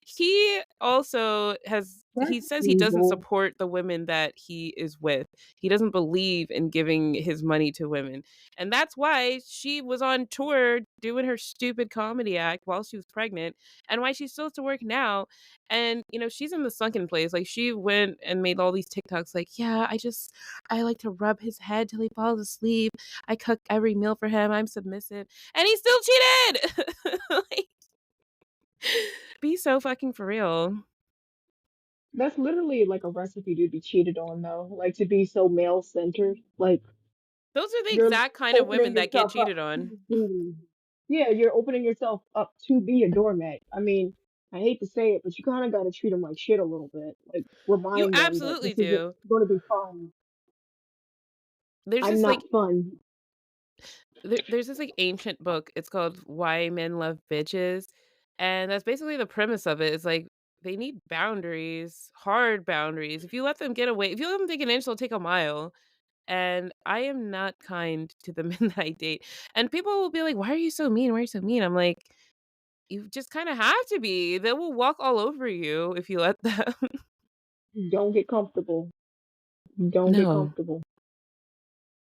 Speaker 1: He also
Speaker 3: That's
Speaker 1: he says he doesn't
Speaker 3: evil.
Speaker 1: support the women that he is with. He doesn't believe in giving his money to women. And that's why she was on tour doing her stupid comedy act while she was pregnant, and why she still has to work now. And she's in the sunken place. Like she went and made all these TikToks like, yeah, I like to rub his head till he falls asleep. I cook every meal for him. I'm submissive. And he still cheated. Like, be so fucking for real.
Speaker 3: That's literally like a recipe to be cheated on, though. Like to be so male centered. Like
Speaker 1: Those are the
Speaker 3: you're
Speaker 1: exact kind of
Speaker 3: opening
Speaker 1: women that get
Speaker 3: yourself up
Speaker 1: cheated on.
Speaker 3: to be. Yeah, you're opening yourself up to be a doormat. I mean, I hate to say it, but you kind of got to treat them like shit a little bit. Like
Speaker 1: You
Speaker 3: remind them that
Speaker 1: absolutely
Speaker 3: this isn't
Speaker 1: do.
Speaker 3: going to be fun.
Speaker 1: There's
Speaker 3: I'm
Speaker 1: this like
Speaker 3: not fun.
Speaker 1: there's this like ancient book. It's called Why Men Love Bitches. And that's basically the premise of it. Is like they need boundaries, hard boundaries. If you let them get away, if you let them take an inch, they'll take a mile. And I am not kind to the men that I date. And people will be like, "Why are you so mean? Why are you so mean?" I'm like, you just kind of have to be. They will walk all over you if you let them.
Speaker 3: Don't get comfortable. Don't get
Speaker 1: No,
Speaker 3: comfortable.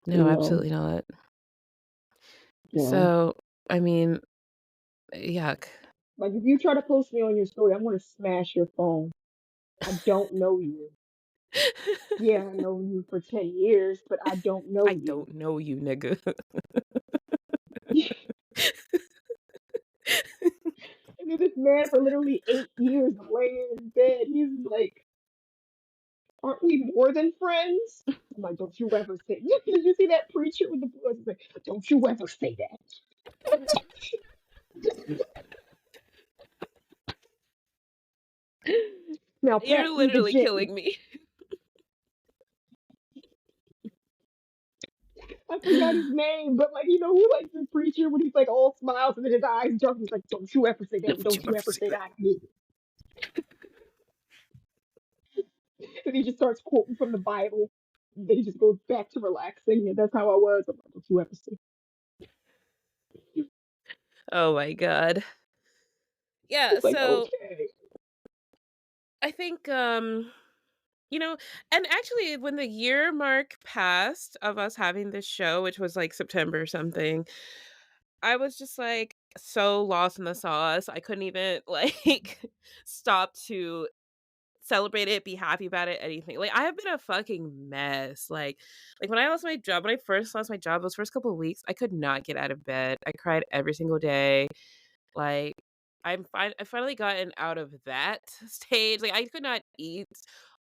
Speaker 1: no,
Speaker 3: No,
Speaker 1: absolutely not.
Speaker 3: no.
Speaker 1: So, I mean, yuck.
Speaker 3: Like if you try to post me on your story, I'm gonna smash your phone. I don't know you. Yeah, I know you for 10 years, but I don't know
Speaker 1: I
Speaker 3: you.
Speaker 1: don't know you, nigga.
Speaker 3: I knew this man for literally 8 years laying in bed. He's like, Aren't we more than friends? I'm like, don't you ever say. Did you see that preacher with the voice? He's like, don't you ever say that. Now
Speaker 1: You're
Speaker 3: pass me the
Speaker 1: literally
Speaker 3: gin.
Speaker 1: killing me.
Speaker 3: I forgot his name, but like you know who like the preacher when he's like all smiles and then his eyes dark. He's like, "Don't you ever say that? And
Speaker 1: Don't
Speaker 3: don't
Speaker 1: you
Speaker 3: you
Speaker 1: ever
Speaker 3: ever
Speaker 1: say
Speaker 3: say
Speaker 1: that.
Speaker 3: that." And he just starts quoting from the Bible. Then he just goes back to relaxing. And that's how I was. I'm like, "Don't you ever say."
Speaker 1: Oh my god. Yeah,
Speaker 3: It's like,
Speaker 1: so
Speaker 3: okay.
Speaker 1: I think you know, and actually when the year mark passed of us having this show, which was like September or something, I was just like so lost in the sauce. I couldn't even like stop to celebrate it, be happy about it, anything. Like I have been a fucking mess. Like when I lost my job, when I first lost my job, those first couple of weeks, I could not get out of bed. I cried every single day. Like I finally gotten out of that stage. Like I could not eat.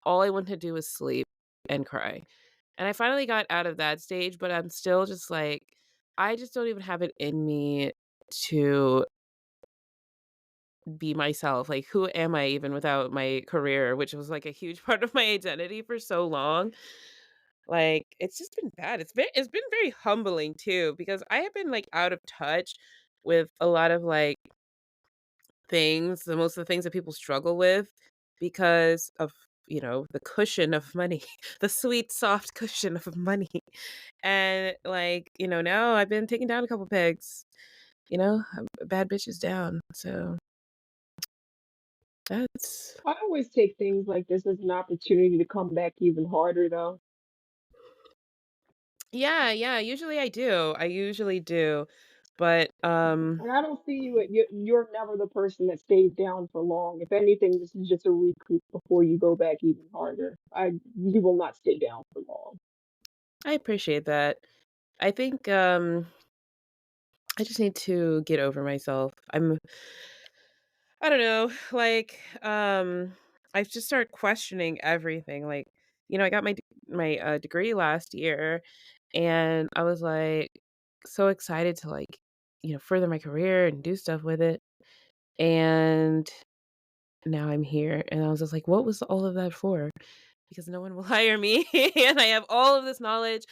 Speaker 1: All I wanted to do was sleep and cry. And I finally got out of that stage, but I'm still just like I just don't even have it in me to be myself. Like who am I even without my career, which was like a huge part of my identity for so long. Like it's just been bad. It's been very humbling too because I have been like out of touch with a lot of like things, the most of the things that people struggle with because of, the cushion of money, the sweet, soft cushion of money. And like, now I've been taking down a couple pegs, bad bitches down. So that's,
Speaker 3: I always take things like this as an opportunity to come back even harder, though.
Speaker 1: yeah, yeah. Usually I do. I usually do. But,
Speaker 3: And I don't see you. You're never the person that stays down for long. If anything, this is just a recoup before you go back even harder. You will not stay down for long.
Speaker 1: I appreciate that. I think, I just need to get over myself. I don't know, like, I just started questioning everything, like, I got my degree last year, and I was, like, so excited to, like, further my career and do stuff with it, and now I'm here, and I was just like, "What was all of that for?" Because no one will hire me, and I have all of this knowledge.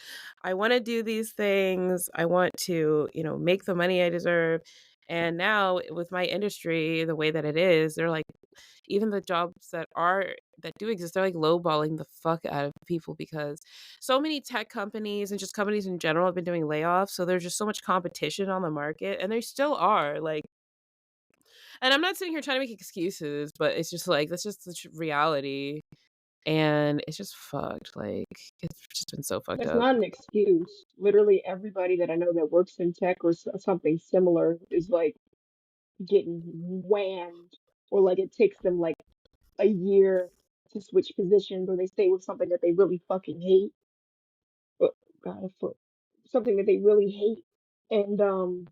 Speaker 1: I wanna do these things. I want to, make the money I deserve, and now with my industry the way that it is, they're like even the jobs that do exist, they're, like, lowballing the fuck out of people because so many tech companies and just companies in general have been doing layoffs, so there's just so much competition on the market, and there still are, like and I'm not sitting here trying to make excuses, but it's just, like, that's just the reality, and it's just fucked, like, it's just been so fucked
Speaker 3: That's
Speaker 1: up.
Speaker 3: not an excuse. Literally everybody that I know that works in tech or something similar is like getting whammed, or like it takes them like a year to switch positions, or they stay with something that they really fucking hate. God, a foot. Something that they really hate. And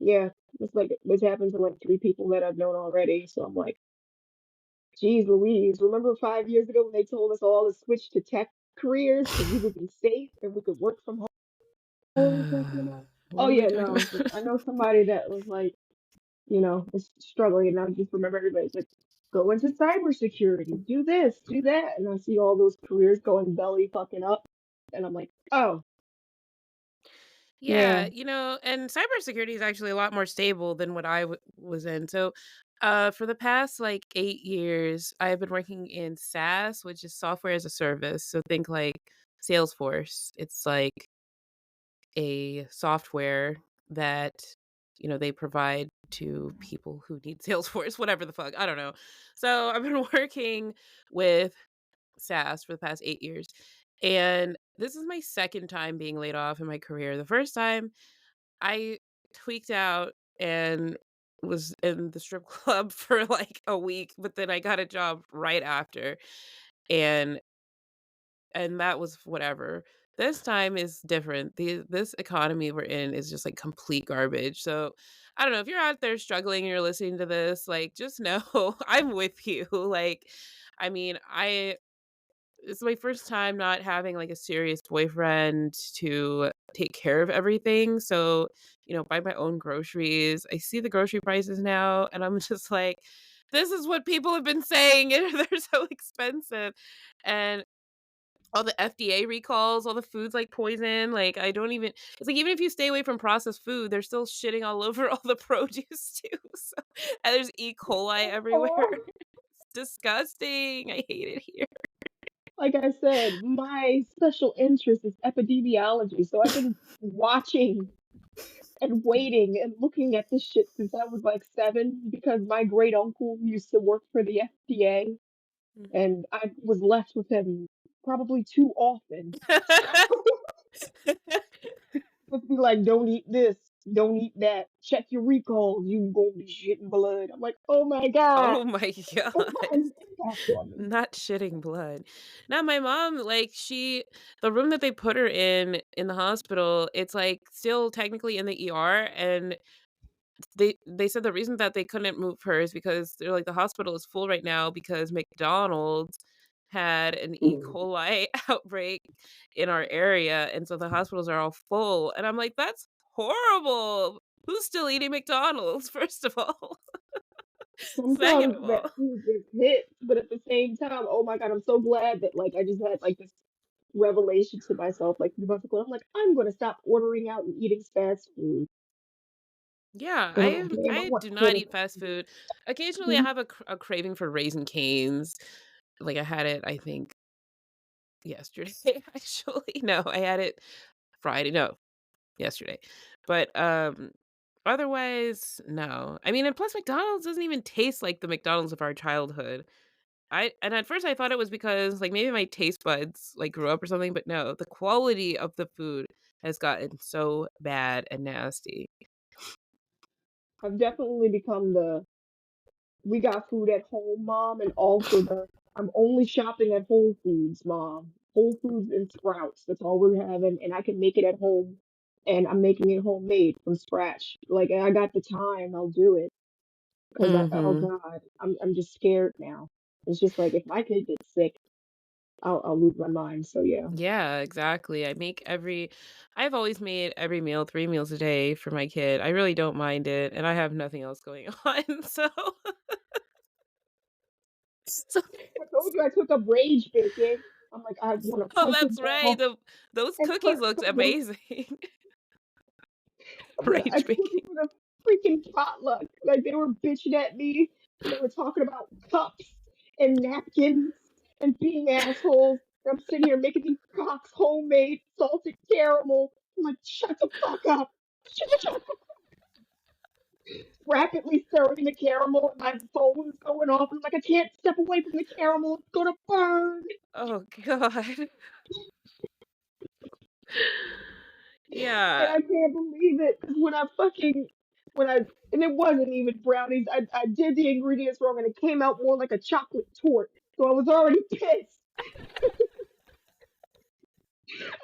Speaker 3: yeah, it's like this happened to like three people that I've known already. So I'm like, geez Louise, remember 5 years ago when they told us all to switch to tech careers because we would be safe and we could work from home? What were we talking about?
Speaker 1: What
Speaker 3: Oh
Speaker 1: were we
Speaker 3: yeah,
Speaker 1: talking
Speaker 3: no,
Speaker 1: about?
Speaker 3: but I know somebody that was like, is struggling, and I just remember everybody's like, go into cybersecurity, do this, do that, and I see all those careers going belly fucking up, and I'm like, oh
Speaker 1: Yeah,
Speaker 3: yeah.
Speaker 1: and cybersecurity is actually a lot more stable than what I was in. So, for the past like 8 years, I've been working in SaaS, which is software as a service. So think like Salesforce. It's like a software that they provide to people who need Salesforce, whatever the fuck. I don't know. So I've been working with SaaS for the past 8 years. And this is my second time being laid off in my career. The first time I tweaked out and was in the strip club for like a week, but then I got a job right after. And that was whatever. This time is different. This economy we're in is just like complete garbage. So I don't know if you're out there struggling and you're listening to this, like just know I'm with you. Like, I mean, I it's my first time not having like a serious boyfriend to take care of everything. So, buy my own groceries. I see the grocery prices now and I'm just like, this is what people have been saying. And they're so expensive. And all the FDA recalls, all the food's like poison. Like I don't even it's like even if you stay away from processed food, they're still shitting all over all the produce too. So, and there's E. coli everywhere.
Speaker 3: Oh,
Speaker 1: It's disgusting. I hate it here.
Speaker 3: like I said, my special interest is epidemiology, so I've been watching and waiting and looking at this shit since I was like 7 because my great uncle used to work for the FDA and I was left with him probably too often. Just be like, don't eat this, don't eat that, check your recalls, you gonna be shitting blood. I'm like, oh my god,
Speaker 1: Oh my
Speaker 3: it
Speaker 1: god.
Speaker 3: had an impact on me.
Speaker 1: Not shitting blood. Now my mom, like, the room that they put her in the hospital, it's, like, still technically in the ER, and they said the reason that they couldn't move her is because they're like, "The hospital is full right now because McDonald's had an E.
Speaker 3: Mm.
Speaker 1: coli outbreak in our area, and so the hospitals are all full." And I'm like, "That's horrible. Who's still eating McDonald's, first of all? Second
Speaker 3: Sometimes
Speaker 1: of
Speaker 3: that
Speaker 1: all?"
Speaker 3: food just hits, but at the same time, oh my god, I'm so glad that like I just had like this revelation to myself like 3 months ago. I'm like, I'm gonna stop ordering out and eating fast food.
Speaker 1: Yeah,
Speaker 3: 'Cause I'm like, damn, I
Speaker 1: I
Speaker 3: want
Speaker 1: do not
Speaker 3: whole
Speaker 1: eat fast food. Occasionally, I
Speaker 3: food.
Speaker 1: have a craving for Raising Cane's. Like, I had it, I think, yesterday, actually. No, I had it Friday. No, yesterday. But, otherwise, no. I mean, and plus McDonald's doesn't even taste like the McDonald's of our childhood. And at first I thought it was because, like, maybe my taste buds, like, grew up or something, but no, the quality of the food has gotten so bad and nasty.
Speaker 3: I've definitely become the we got food at home mom and also the I'm only shopping at Whole Foods mom. Whole Foods and Sprouts. That's all we're having and I can make it at home and I'm making it homemade from scratch. Like and I got the time, I'll do it. Because I oh
Speaker 1: Mhm.
Speaker 3: god, I'm just scared now. It's just like if my kid gets sick, I'll lose my mind. So yeah.
Speaker 1: Yeah, exactly. I've always made every meal, 3 meals a day for my kid. I really don't mind it, and I have nothing else going on, so so
Speaker 3: I told you I took up rage baking. I'm like, I want a
Speaker 1: oh,
Speaker 3: pretzel
Speaker 1: that's right.
Speaker 3: ball
Speaker 1: Those
Speaker 3: and
Speaker 1: cookies looked
Speaker 3: pretzels.
Speaker 1: amazing.
Speaker 3: I
Speaker 1: Rage
Speaker 3: took it
Speaker 1: baking.
Speaker 3: for the freaking potluck. Like they were bitching at me. They were talking about cups and napkins and being assholes. And I'm sitting here making these Cox homemade salted caramel. I'm like, shut the fuck up. Shut rapidly stirring the caramel and my phone's going off. I'm like, I can't step away from the caramel. It's gonna burn.
Speaker 1: Oh god.
Speaker 3: And
Speaker 1: Yeah.
Speaker 3: I can't believe it because when I and it wasn't even brownies. I did the ingredients wrong and it came out more like a chocolate torte. So I was already pissed.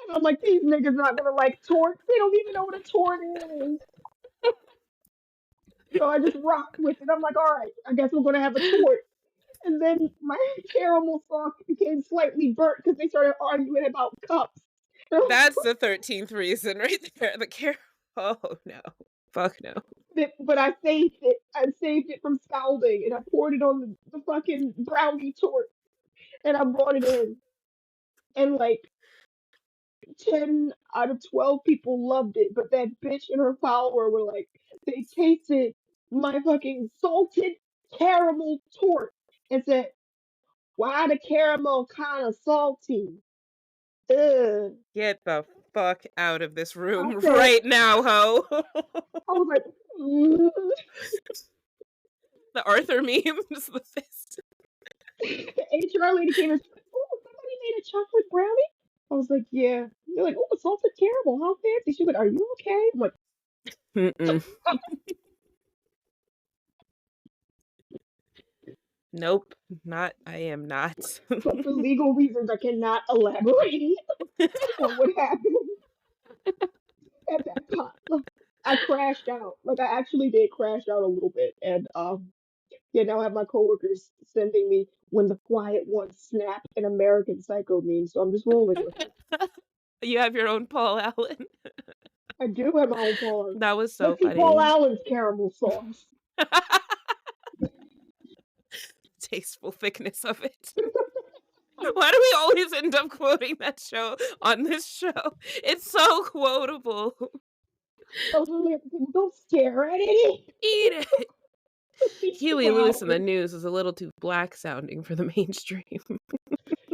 Speaker 3: And I'm like, these niggas not gonna like torts. They don't even know what a tort is. So I just rocked with it. I'm like, all right, I guess we're gonna have a tort. And then my caramel sauce became slightly burnt because they started arguing about cups.
Speaker 1: That's the 13th reason right there. Oh, no. Fuck no.
Speaker 3: But I saved it. I saved it from scalding, and I poured it on the fucking brownie tort, and I brought it in, and like 10 out of 12 people loved it, but that bitch and her follower were like, they tasted my fucking salted caramel tort and said, "Why the caramel kind of salty?" Ugh.
Speaker 1: Get the fuck out of this
Speaker 3: I
Speaker 1: room
Speaker 3: said,
Speaker 1: right now, ho.
Speaker 3: I was like, mm.
Speaker 1: The Arthur memes, the fist.
Speaker 3: The HR lady came and said, "Oh, somebody made a chocolate brownie." I was like, "Yeah." They're like, "Oh, salted caramel, how fancy." She's like, "Are you okay?" I'm like,
Speaker 1: Mm-mm. Nope. I am not.
Speaker 3: but for legal reasons, I cannot elaborate on what happened at that time. I crashed out. Like I actually did crash out a little bit, and Yeah, now I have my coworkers sending me when the quiet ones snap an American Psycho meme, so I'm just rolling with it.
Speaker 1: You have your own Paul Allen.
Speaker 3: I do have my own Paul.
Speaker 1: That was so
Speaker 3: Let's see Paul
Speaker 1: funny.
Speaker 3: Allen's caramel sauce.
Speaker 1: Tasteful thickness of it. Why do we always end up quoting that show on this show? It's so quotable.
Speaker 3: Don't stare at it.
Speaker 1: Eat it.
Speaker 3: Feast
Speaker 1: Huey
Speaker 3: your
Speaker 1: Lewis in the
Speaker 3: eyes.
Speaker 1: news is a little too black sounding for the mainstream.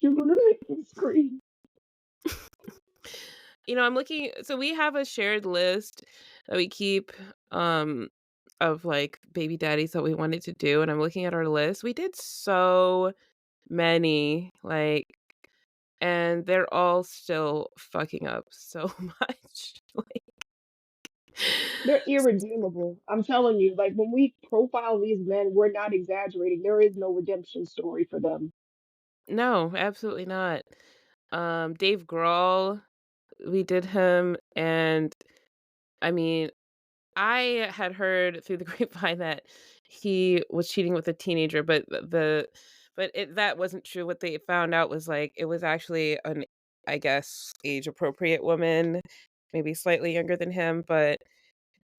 Speaker 3: You're gonna make me scream.
Speaker 1: I'm looking, so we have a shared list that we keep of like baby daddies that we wanted to do, and I'm looking at our list. We did so many, like, and they're all still fucking up so much.
Speaker 3: They're irredeemable. I'm telling you, like when we profile these men, we're not exaggerating. There is no redemption story for them.
Speaker 1: No, absolutely not. Dave Grohl, we did him, and I mean, I had heard through the grapevine that he was cheating with a teenager, but that wasn't true. What they found out was like it was actually an, I guess, age appropriate woman, maybe slightly younger than him, but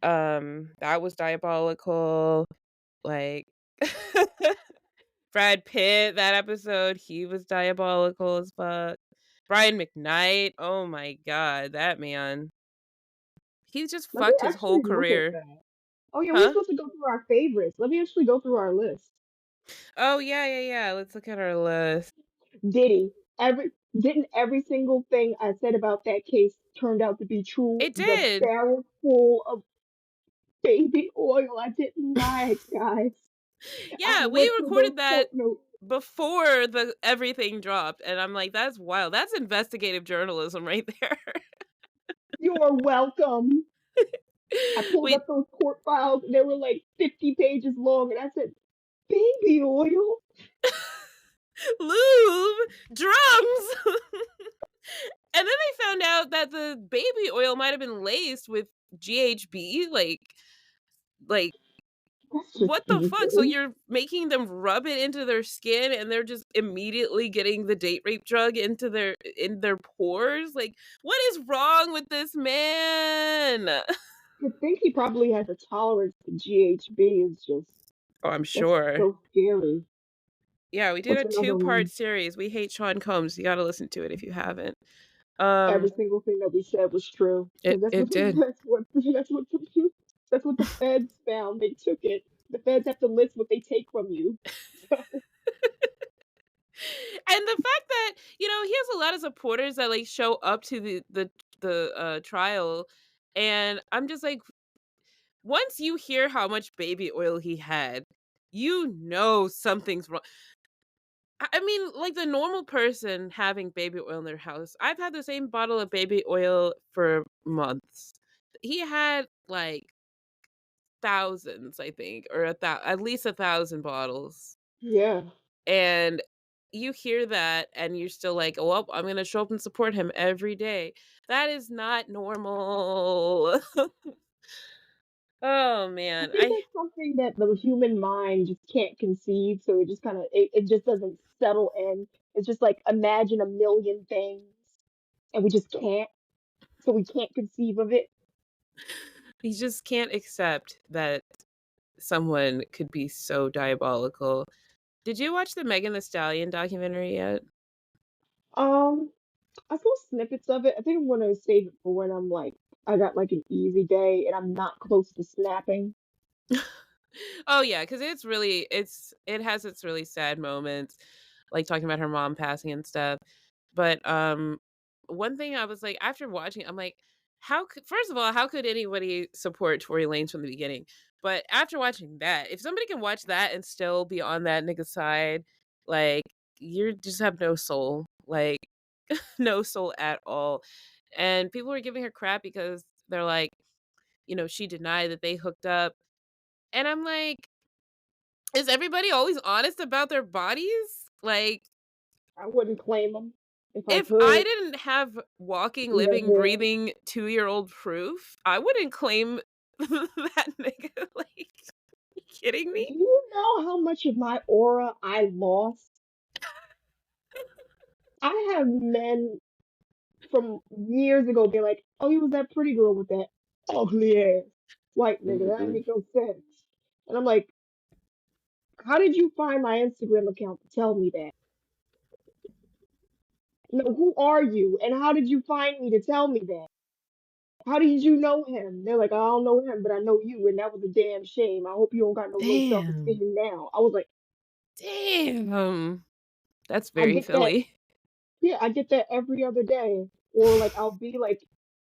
Speaker 1: that was diabolical. Like Brad Pitt, that episode, he was diabolical as fuck. Brian McKnight, oh my god, that man. He just
Speaker 3: Let me
Speaker 1: fucked his whole
Speaker 3: actually look at
Speaker 1: career.
Speaker 3: that. Oh yeah, we're
Speaker 1: Huh?
Speaker 3: supposed to go through our favorites. Let me actually go through our list.
Speaker 1: Oh, yeah. Let's look at our list.
Speaker 3: Diddy. Didn't every single thing I said about that case turned out to be true?
Speaker 1: It
Speaker 3: The
Speaker 1: did.
Speaker 3: barrel full of baby oil I didn't like, guys. I
Speaker 1: Yeah, we
Speaker 3: went through those
Speaker 1: recorded that
Speaker 3: court notes.
Speaker 1: before the everything dropped, and I'm like, that's wild. That's investigative journalism right there.
Speaker 3: You are welcome. I pulled
Speaker 1: We
Speaker 3: up those court files and they were like 50 pages long, and I said, baby oil?
Speaker 1: lube drums. And then they found out that the baby oil might have been laced with GHB, like
Speaker 3: That's just
Speaker 1: what the fuck? So
Speaker 3: evil.
Speaker 1: you're making them rub it into their skin and they're just immediately getting the date rape drug into their pores? Like, what is wrong with this man?
Speaker 3: To think he probably has a tolerance to GHB is just,
Speaker 1: Oh, I'm
Speaker 3: that's
Speaker 1: sure.
Speaker 3: so scary.
Speaker 1: Yeah, we did
Speaker 3: What's
Speaker 1: a
Speaker 3: another
Speaker 1: two-part
Speaker 3: one?
Speaker 1: series. We hate Sean Combs. You got to listen to it if you haven't.
Speaker 3: Every single thing that we said was true.
Speaker 1: It
Speaker 3: Because that's
Speaker 1: it
Speaker 3: what,
Speaker 1: did.
Speaker 3: that's what the feds found. They took it. The feds have to list what they take from you.
Speaker 1: And the fact that, he has a lot of supporters that like show up to the trial, and I'm just like, once you hear how much baby oil he had, something's wrong. I mean, like the normal person having baby oil in their house, I've had the same bottle of baby oil for months. He had like thousands, I think, or at least 1,000 bottles.
Speaker 3: Yeah.
Speaker 1: And you hear that and you're still like, oh, well, I'm going to show up and support him every day. That is not normal. Oh,
Speaker 3: I
Speaker 1: man.
Speaker 3: think that's something that the human mind just can't conceive, so it just kind of it just doesn't settle in. It's just like imagine a million things, and we just can't, so we can't conceive of it.
Speaker 1: He just can't accept that someone could be so diabolical. Did you watch the Megan Thee Stallion documentary yet?
Speaker 3: I saw snippets of it. I think I'm gonna save it for when I'm like I got like an easy day and I'm not close to snapping.
Speaker 1: Oh yeah, because it has its really sad moments, like talking about her mom passing and stuff. But one thing I was like, after watching it, I'm like, first of all, how could anybody support Tory Lanez from the beginning? But after watching that, if somebody can watch that and still be on that nigga side, like, you just have no soul. Like, no soul at all. And people were giving her crap because they're like, she denied that they hooked up. And I'm like, is everybody always honest about their bodies? Like,
Speaker 3: I wouldn't claim them if I
Speaker 1: if I
Speaker 3: could.
Speaker 1: didn't have walking, living,
Speaker 3: Never.
Speaker 1: breathing 2-year-old proof, I wouldn't claim that nigga. Like, kidding me?
Speaker 3: Do you know how much of my aura I lost? I have men from years ago be like, "Oh, you was that pretty girl with that ugly ass white nigga. That
Speaker 1: Mhm.
Speaker 3: make no sense." And I'm like, "How did you find my Instagram account to tell me that? No, who are you? And how did you find me to tell me that? How did you know him?" They're like, "I don't know him, but I know you, and that was a damn shame. I hope you don't got no low
Speaker 1: Damn.
Speaker 3: self-esteem now." I was like,
Speaker 1: Damn. That's
Speaker 3: I
Speaker 1: very
Speaker 3: get that.
Speaker 1: Philly.
Speaker 3: Yeah, I get that every other day. Or like I'll be like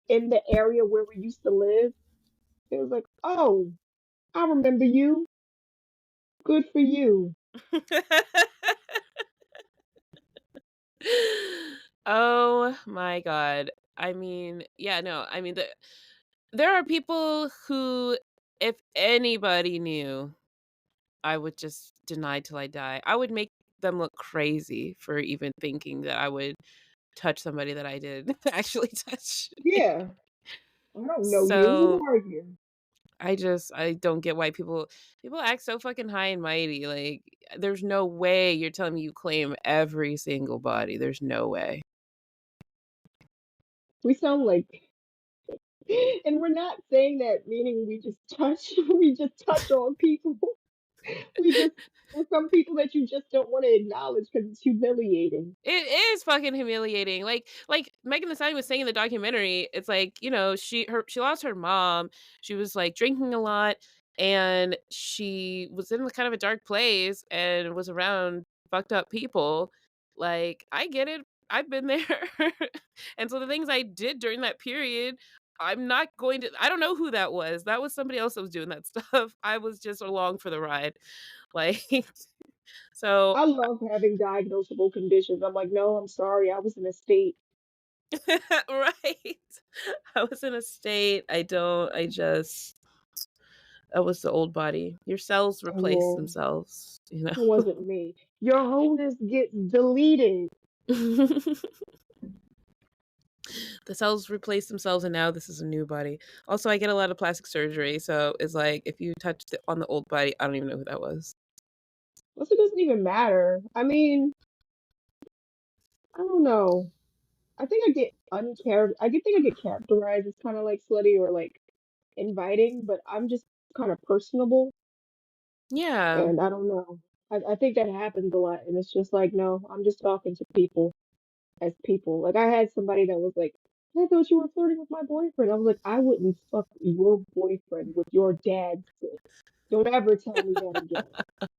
Speaker 3: in the area where we used to live. It was like, "Oh, I remember you. Good for you."
Speaker 1: Oh my god. I mean, yeah, no, I mean, there are people who, if anybody knew, I would just deny till I die. I would make them look crazy for even thinking that I would touch somebody that I did actually touch.
Speaker 3: Yeah, I don't know you.
Speaker 1: So,
Speaker 3: Who are you?
Speaker 1: I don't get why people act so fucking high and mighty, like, there's no way you're telling me you claim every single body, there's no way.
Speaker 3: We sound like, and we're not saying that meaning we just touch, we just touch on people. We just, there's some people that you just don't want to acknowledge because it's humiliating.
Speaker 1: It is fucking humiliating. Like Megan Thee Stallion was saying in the documentary, it's like, she lost her mom. She was like drinking a lot and she was in kind of a dark place and was around fucked up people. Like, I get it. I've been there. And so the things I did during that period, I don't know who that was. That was somebody else that was doing that stuff. I was just along for the ride. Like, so
Speaker 3: I love having diagnosable conditions. I'm like, no, I'm sorry. I was in a state.
Speaker 1: right. I was in a state. I just that was the old body. Your cells replace
Speaker 3: Oh,
Speaker 1: themselves, you
Speaker 3: it wasn't me. Your wholeness gets deleted.
Speaker 1: know. The cells replace themselves and now this is a new body. Also, I get a lot of plastic surgery, so it's like if you touch on the old body, I don't even know who that was.
Speaker 3: Plus, it doesn't even matter. I mean, I don't know. I think I get think I get characterized as kind of like slutty or like inviting, but I'm just kind of personable,
Speaker 1: Yeah.
Speaker 3: and I don't know. I think that happens a lot, and it's just like, no, I'm just talking to people as people. Like I had somebody that was like, "I thought you were flirting with my boyfriend." I was like, "I wouldn't fuck your boyfriend with your dad's kid. Don't ever tell me that again.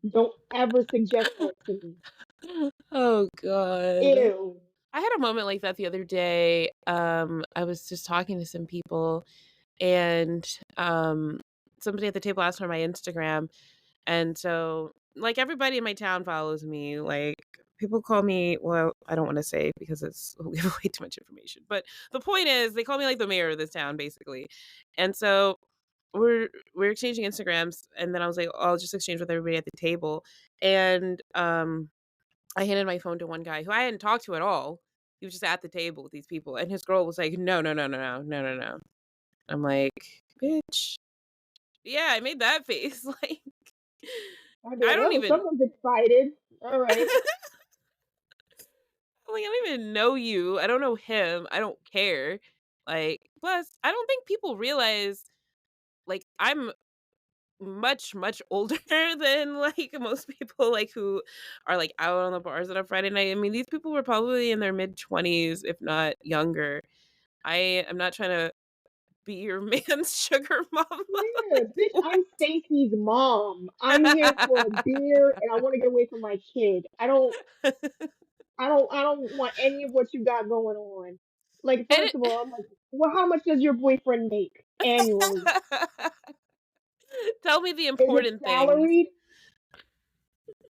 Speaker 3: Don't ever suggest that to me.
Speaker 1: Oh god.
Speaker 3: Ew."
Speaker 1: I had a moment like that the other day. I was just talking to some people and somebody at the table asked for my Instagram. And so, like, everybody in my town follows me. Like, people call me, well, I don't want to say because it's will give away too much information. But the point is, they call me like the mayor of this town, basically. And so we're exchanging Instagrams, and then I was like, I'll just exchange with everybody at the table. And I handed my phone to one guy who I hadn't talked to at all. He was just at the table with these people, and his girl was like, "No, no, no, no, no, no, no, no." I'm like, "Bitch, yeah, I made that face." Like,
Speaker 3: I'd be
Speaker 1: I
Speaker 3: like,
Speaker 1: don't
Speaker 3: "Oh,
Speaker 1: even
Speaker 3: someone's excited. All right."
Speaker 1: like, I don't even know you. I don't know him. I don't care. Like, plus, I don't think people realize, like, I'm much, much older than, like, most people, like, who are, like, out on the bars on a Friday night. I mean, these people were probably in their mid-20s, if not younger. I am not trying to be your man's sugar mama.
Speaker 3: Yeah,
Speaker 1: Like,
Speaker 3: bitch, I'm Stacy's mom. I'm here for a beer and I want to get away from my kid.
Speaker 1: what?
Speaker 3: I don't want any of what you got going on. Like,
Speaker 1: And
Speaker 3: first of all, I'm like, well, how much does your boyfriend make annually?
Speaker 1: tell me the
Speaker 3: Is it
Speaker 1: important things.
Speaker 3: salaried?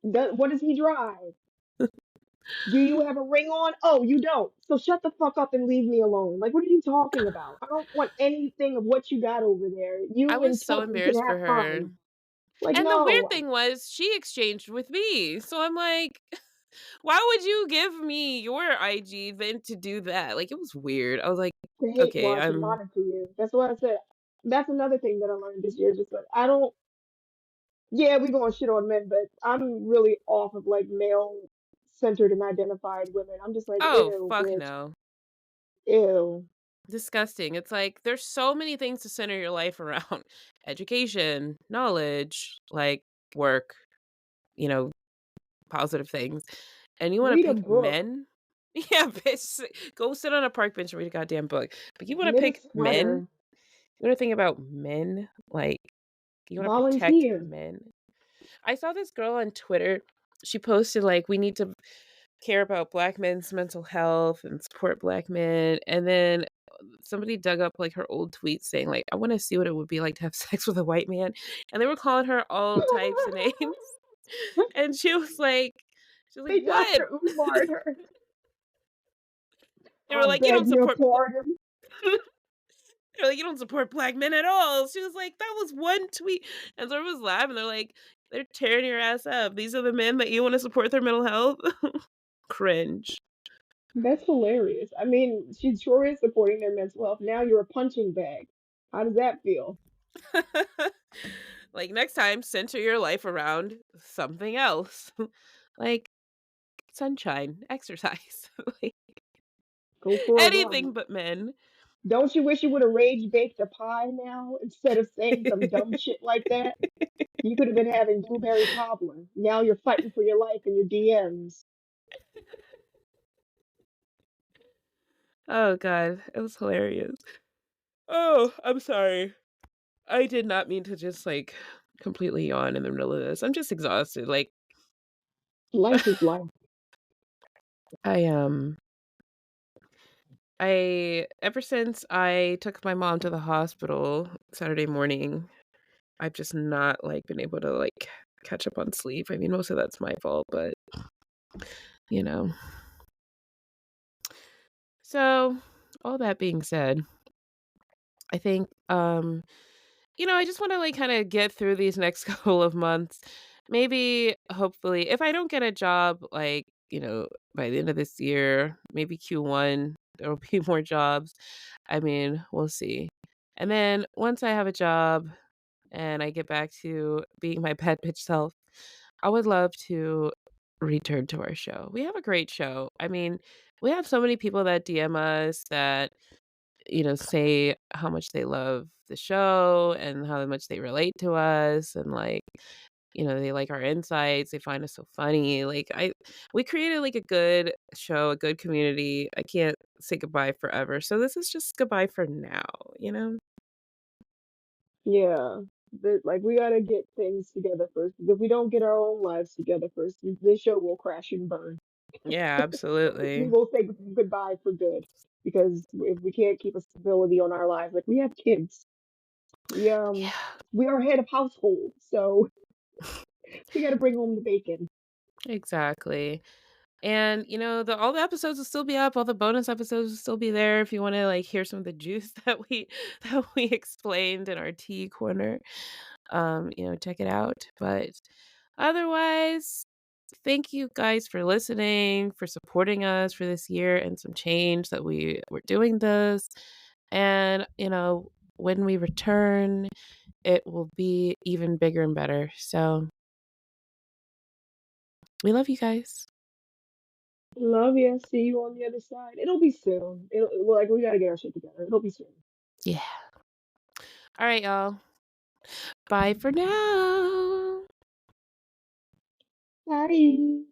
Speaker 3: What does he drive? Do you have a ring on? Oh, you don't. So shut the fuck up and leave me alone. Like, what are you talking about? I don't want anything of what you got over there.
Speaker 1: I
Speaker 3: You and
Speaker 1: was so
Speaker 3: Tubby can
Speaker 1: embarrassed for
Speaker 3: have
Speaker 1: her.
Speaker 3: fun. Like,
Speaker 1: And the weird
Speaker 3: no,
Speaker 1: thing was she exchanged with me. So I'm like, why would you give me your IG then to do that? Like, it was weird. I was like,
Speaker 3: to hate
Speaker 1: okay,
Speaker 3: watch and
Speaker 1: I'm
Speaker 3: monitor you. That's what I said. That's another thing that I learned this year. Just like, I don't. Yeah, we gonna shit on men, but I'm really off of like male centered and identified women. I'm just like,
Speaker 1: Oh,
Speaker 3: ew,
Speaker 1: fuck
Speaker 3: bitch.
Speaker 1: no.
Speaker 3: Ew.
Speaker 1: Disgusting. It's like there's so many things to center your life around. Education, knowledge, like work, you know, positive things. And you want
Speaker 3: Read
Speaker 1: to
Speaker 3: a
Speaker 1: pick
Speaker 3: book,
Speaker 1: men? Yeah, bitch. Go sit on a park bench and read a goddamn book. But you want to
Speaker 3: knit a
Speaker 1: pick men?
Speaker 3: sweater,
Speaker 1: You want to think about men? Like, you want to protect
Speaker 3: volunteer.
Speaker 1: men? I saw this girl on Twitter. She posted, like, we need to care about black men's mental health and support black men. And then somebody dug up like her old tweets saying, like, I want to see what it would be like to have sex with a white man. And they were calling her all types of names. And she was like,
Speaker 3: They
Speaker 1: what?
Speaker 3: Dr. Umar her.
Speaker 1: They were
Speaker 3: I
Speaker 1: like, you
Speaker 3: beg
Speaker 1: don't
Speaker 3: your
Speaker 1: support
Speaker 3: pardon.
Speaker 1: they're like, you don't support black men at all. She was like, that was one tweet. And so everyone was laughing. They're like, they're tearing your ass up. These are the men that you want to support their mental health? Cringe.
Speaker 3: That's hilarious. I mean, she sure is supporting their mental health. Now you're a punching bag. How does that feel?
Speaker 1: Like next time, center your life around something else. Like sunshine, exercise, like
Speaker 3: Go for a
Speaker 1: anything
Speaker 3: run.
Speaker 1: but men.
Speaker 3: Don't you wish you would have rage baked a pie now instead of saying some dumb shit like that? You could have been having blueberry cobbler. Now you're fighting for your life in your DMs.
Speaker 1: Oh god, it was hilarious. Oh, I'm sorry. I did not mean to just like completely yawn in the middle of this. I'm just exhausted. Like
Speaker 3: Life is life.
Speaker 1: I I ever since I took my mom to the hospital Saturday morning, I've just not like been able to like catch up on sleep. I mean, most of that's my fault, but you know. So, all that being said, I think I just want to like kind of get through these next couple of months. Maybe hopefully if I don't get a job like, by the end of this year, maybe Q1, there'll be more jobs. I mean, we'll see. And then once I have a job and I get back to being my bad bitch self, I would love to return to our show. We have a great show. I mean, we have so many people that DM us that say how much they love the show and how much they relate to us and like, they like our insights, they find us so funny. Like we created like a good show, a good community. I can't say goodbye forever. So this is just goodbye for now, you know?
Speaker 3: Yeah. Like we gotta get things together first. 'Cause if we don't get our own lives together first, this show will crash and burn.
Speaker 1: Yeah,
Speaker 3: We
Speaker 1: absolutely.
Speaker 3: will say goodbye for good. Because if we can't keep a stability on our lives, like we have kids. We
Speaker 1: Yeah,
Speaker 3: we are head of household, so we gotta bring home the bacon.
Speaker 1: exactly. And all the episodes will still be up, all the bonus episodes will still be there if you want to like hear some of the juice that we explained in our tea corner. Check it out. But otherwise, thank you guys for listening, for supporting us for this year and some change that we were doing this. And, when we return, it will be even bigger and better. So we love you guys.
Speaker 3: Love ya. See you on the other side. It'll be soon. Like we gotta get our shit together. It'll be soon.
Speaker 1: Yeah. All right, y'all. Bye for now.
Speaker 3: Bye.